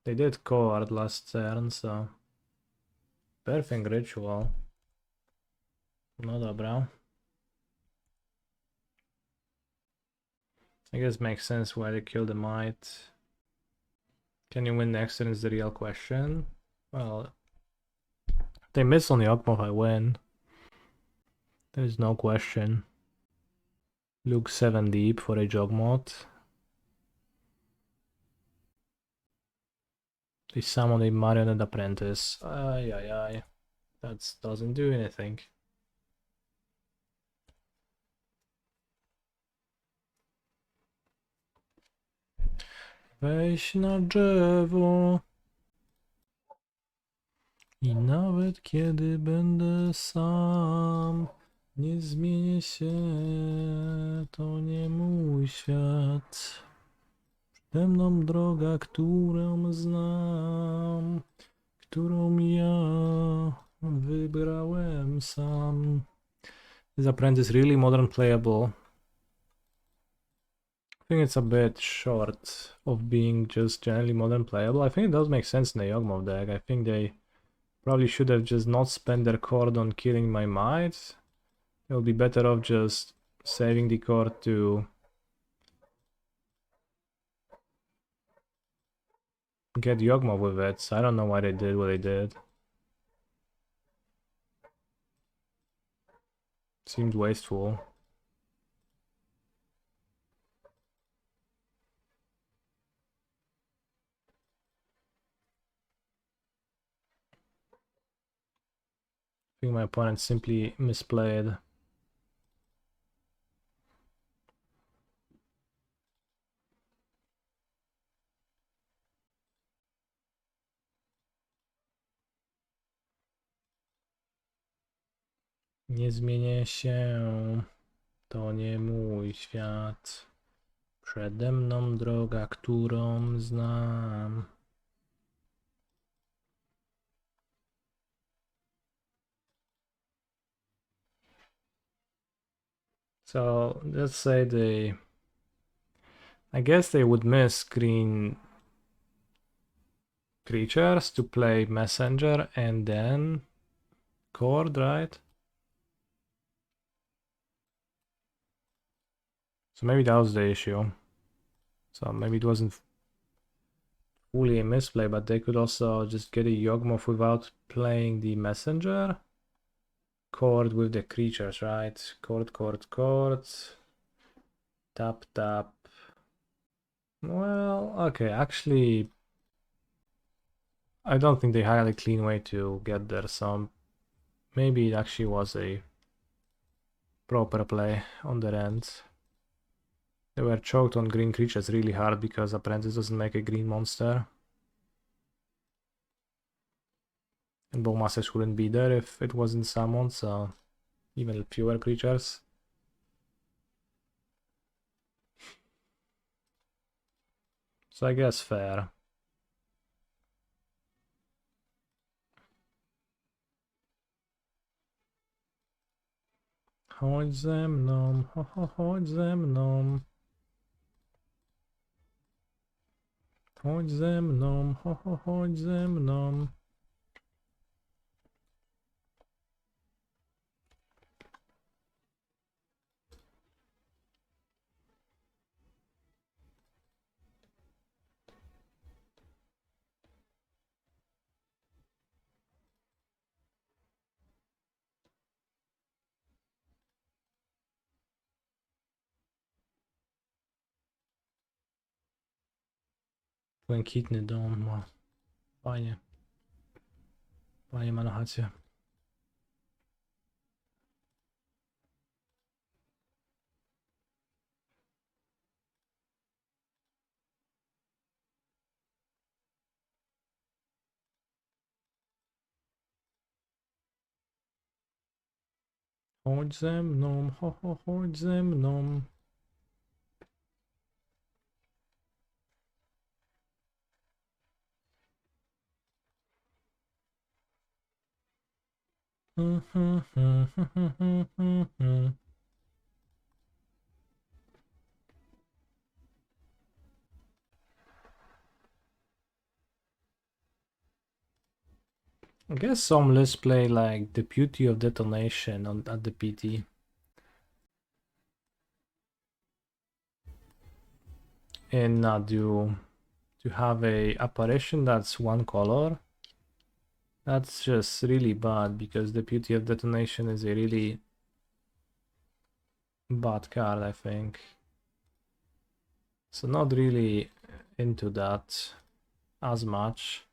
Speaker 1: They did Chord last turn, so... Birthing Ritual. No dobra. I guess it makes sense why they killed the Mite. Can you win next turn is the real question. Well, if they miss on the Yawgmoth, I win. There is no question. Look 7 deep for a Jog mod. They summon a Marionette Apprentice. Ay. That doesn't do anything. Weź na drzewo. I nawet kiedy będę sam, nie zmienię się, to nie mój świat. Przede mną droga, którą znam, którą ja wybrałem sam. This apprentice is really modern playable. I think it's a bit short of being just generally modern playable. I think it does make sense in the Yawgmoth deck. I think they probably should have just not spent their Chord on killing my Mite. It will be better off just saving the Chord to get Yogmoth with it. So I don't know why they did what they did. Seemed wasteful. I think my opponent simply misplayed. Nie zmienię się, to nie mój świat. Przede mną droga, którą znam. So let's say I guess they would miss green creatures to play Messenger and then Chord, right? So maybe that was the issue. So maybe it wasn't fully a misplay, but they could also just get a Yawgmoth without playing the Messenger. Chord with the creatures, right? Chord, chord, chord. Tap, tap. Well, okay, actually, I don't think they had a clean way to get there, so maybe it actually was a proper play on their end. They were choked on green creatures really hard because Apprentice doesn't make a green monster. And Bowmasters wouldn't be there if it wasn't summoned, so even fewer creatures. So I guess fair. Chodź ze mną, chodź ze mną. Chodź ze mną, chodź ze mną. Błękitny dom ma. Fajnie. Fajnie ma na chacie. Chodź ze mną, chodź ze mną. I guess some lists play like the Beauty of Detonation at the PT. In Nadu, to have a apparition that's one color, that's just really bad because the Beauty of Detonation is a really bad card, I think. So not really into that as much.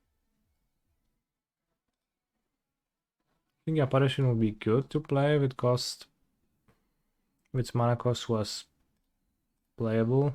Speaker 1: I think apparition would be good to play with cost, with mana cost was playable.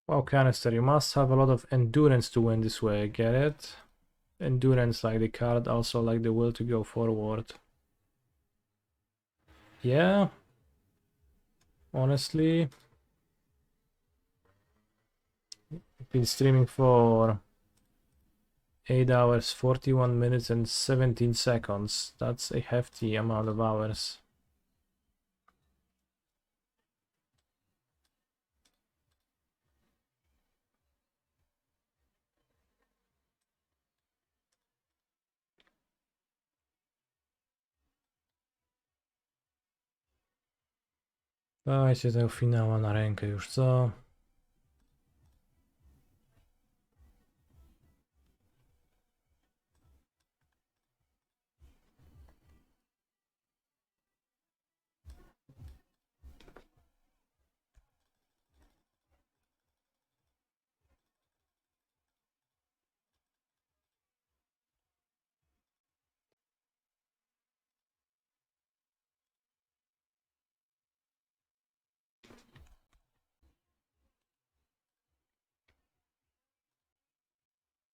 Speaker 1: Wow, Canister, you must have a lot of endurance to win this way, get it? Endurance like the card, also like the will to go forward. Yeah. Honestly, I've been streaming for 8 hours, 41 minutes and 17 seconds. That's a hefty amount of hours. Dajcie tego finała na rękę już, co?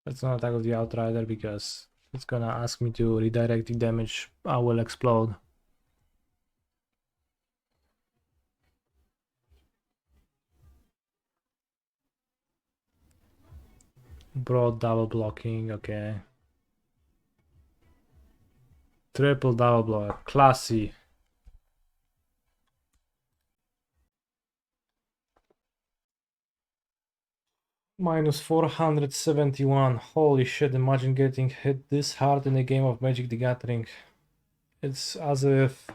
Speaker 1: Let's not attack with the Outrider because it's gonna ask me to redirect the damage. I will explode. Broad double blocking, okay. Triple double block, classy. Minus 471. Holy shit, imagine getting hit this hard in a game of Magic the Gathering. It's as if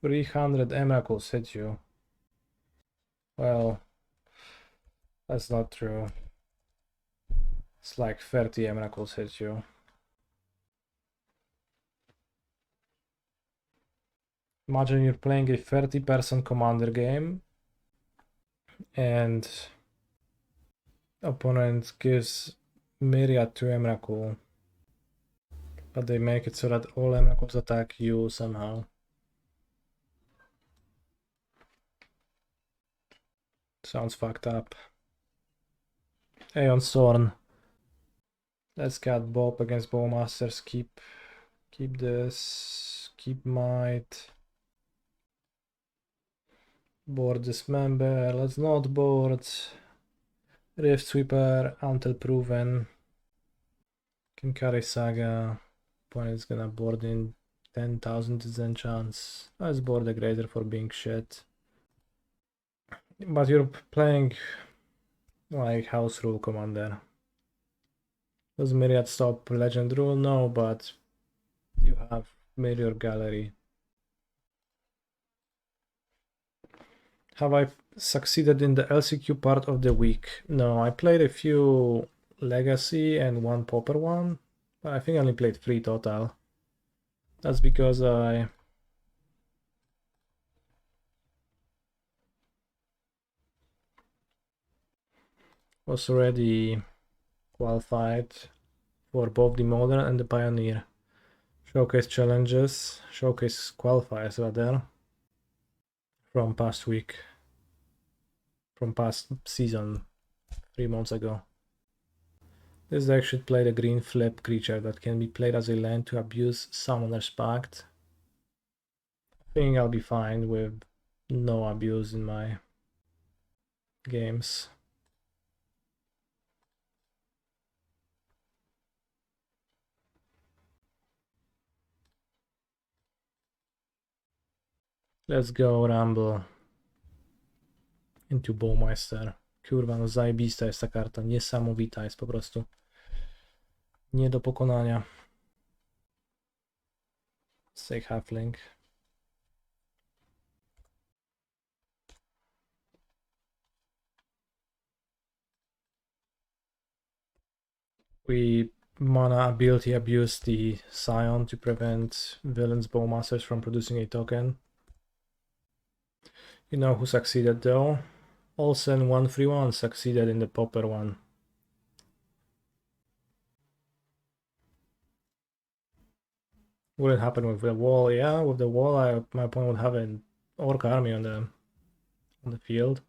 Speaker 1: 300 Emrakles hit you. Well, that's not true. It's like 30 Emrakles hit you. Imagine you're playing a 30-person commander game and opponent gives Myriad to Emrakul, but they make it so that all Emrakuls attack you somehow. Sounds fucked up. Aeon Sorn. Let's get Bob against Bowmasters. Keep this. Keep Might. Board Dismember. Let's not board. Rift Sweeper until proven. Can carry Saga. Opponent's gonna board in 10,000 disenchants. Let's board the Grazer for being shit. But you're playing like house rule commander. Does Myriad stop legend rule? No, but you have Mirror Gallery. Have I succeeded in the LCQ part of the week? No, I played a few Legacy and one Pauper one, but I think I only played 3 total. That's because I was already qualified for both the Modern and the Pioneer Showcase challenges, Showcase qualifiers rather, from past week, from past season, 3 months ago. This deck should play the green flip creature that can be played as a land to abuse Summoner's Pact. I think I'll be fine with no abuse in my games. Let's go Rumble into Bowmeister. Kurwa, no zajebista jest ta karta, niesamowita jest po prostu. Nie do pokonania. Say Halfling. We mana ability abuse the Scion to prevent villains Bowmasters from producing a token. You know who succeeded though? Olsen 131 succeeded in the Pauper one. Would it happen with the wall? Yeah, with the wall my opponent would have an Orc army on the field.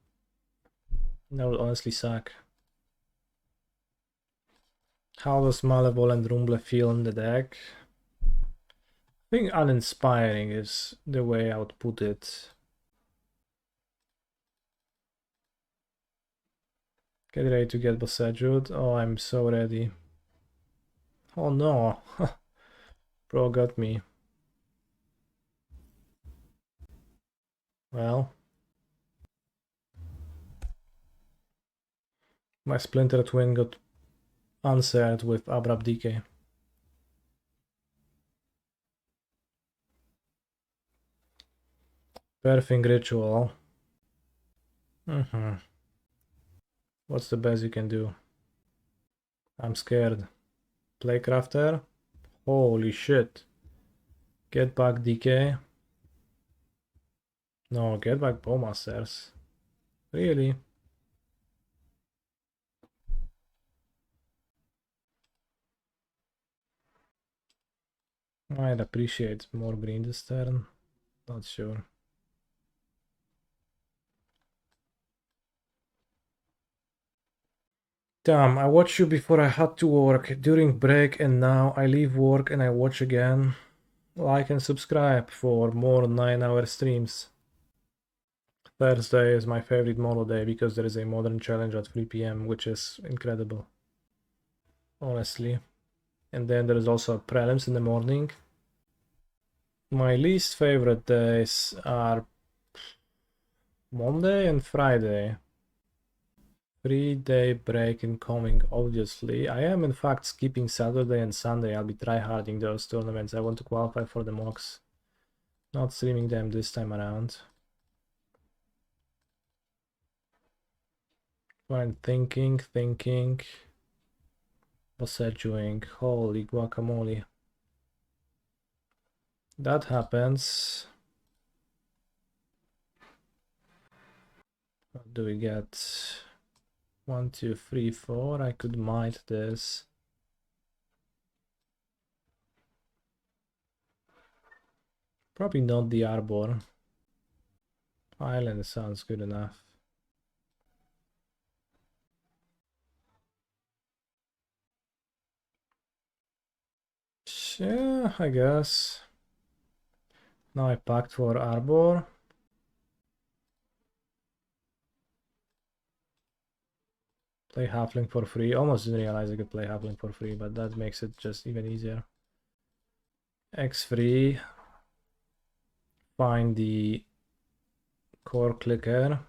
Speaker 1: That would honestly suck. How does Malevolent Rumble feel in the deck? I think uninspiring is the way I would put it. Get ready to get Boseiju. Oh, I'm so ready. Oh no. Bro got me. Well. My Splinter Twin got answered with Abrupt Decay. Perfing Ritual. What's the best you can do? I'm scared. Playcrafter? Holy shit. Get back DK. No, get back Bowmasters. Really? I'd appreciate more green this turn. Not sure. Damn, I watched you before I had to work, during break, and now I leave work and I watch again. Like and subscribe for more 9-hour streams. Thursday is my favorite model day because there is a modern challenge at 3 PM, which is incredible. Honestly. And then there is also prelims in the morning. My least favorite days are Monday and Friday. 3-day break incoming, obviously. I am in fact skipping Saturday and Sunday. I'll be tryharding those tournaments. I want to qualify for the mocks. Not streaming them this time around. Fine, thinking. Boseijuing. Holy guacamole. That happens. What do we get? 1, 2, 3, 4. I could mite this. Probably not the Arbor. Island sounds good enough. Yeah, I guess. Now I packed for Arbor. Play Halfling for free. Almost didn't realize I could play Halfling for free, but that makes it just even easier. X free. Find the core clicker.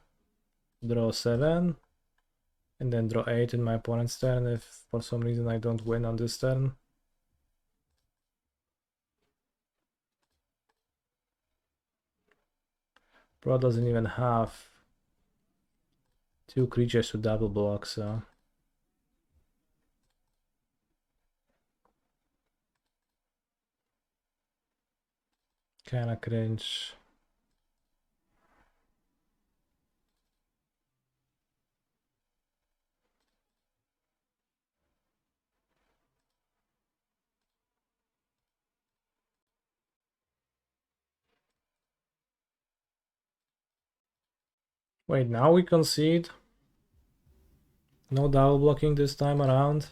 Speaker 1: Draw 7. And then draw 8 in my opponent's turn if for some reason I don't win on this turn. Bro doesn't even have 2 creatures to double block, so kinda cringe. Wait, now we concede? No double blocking this time around?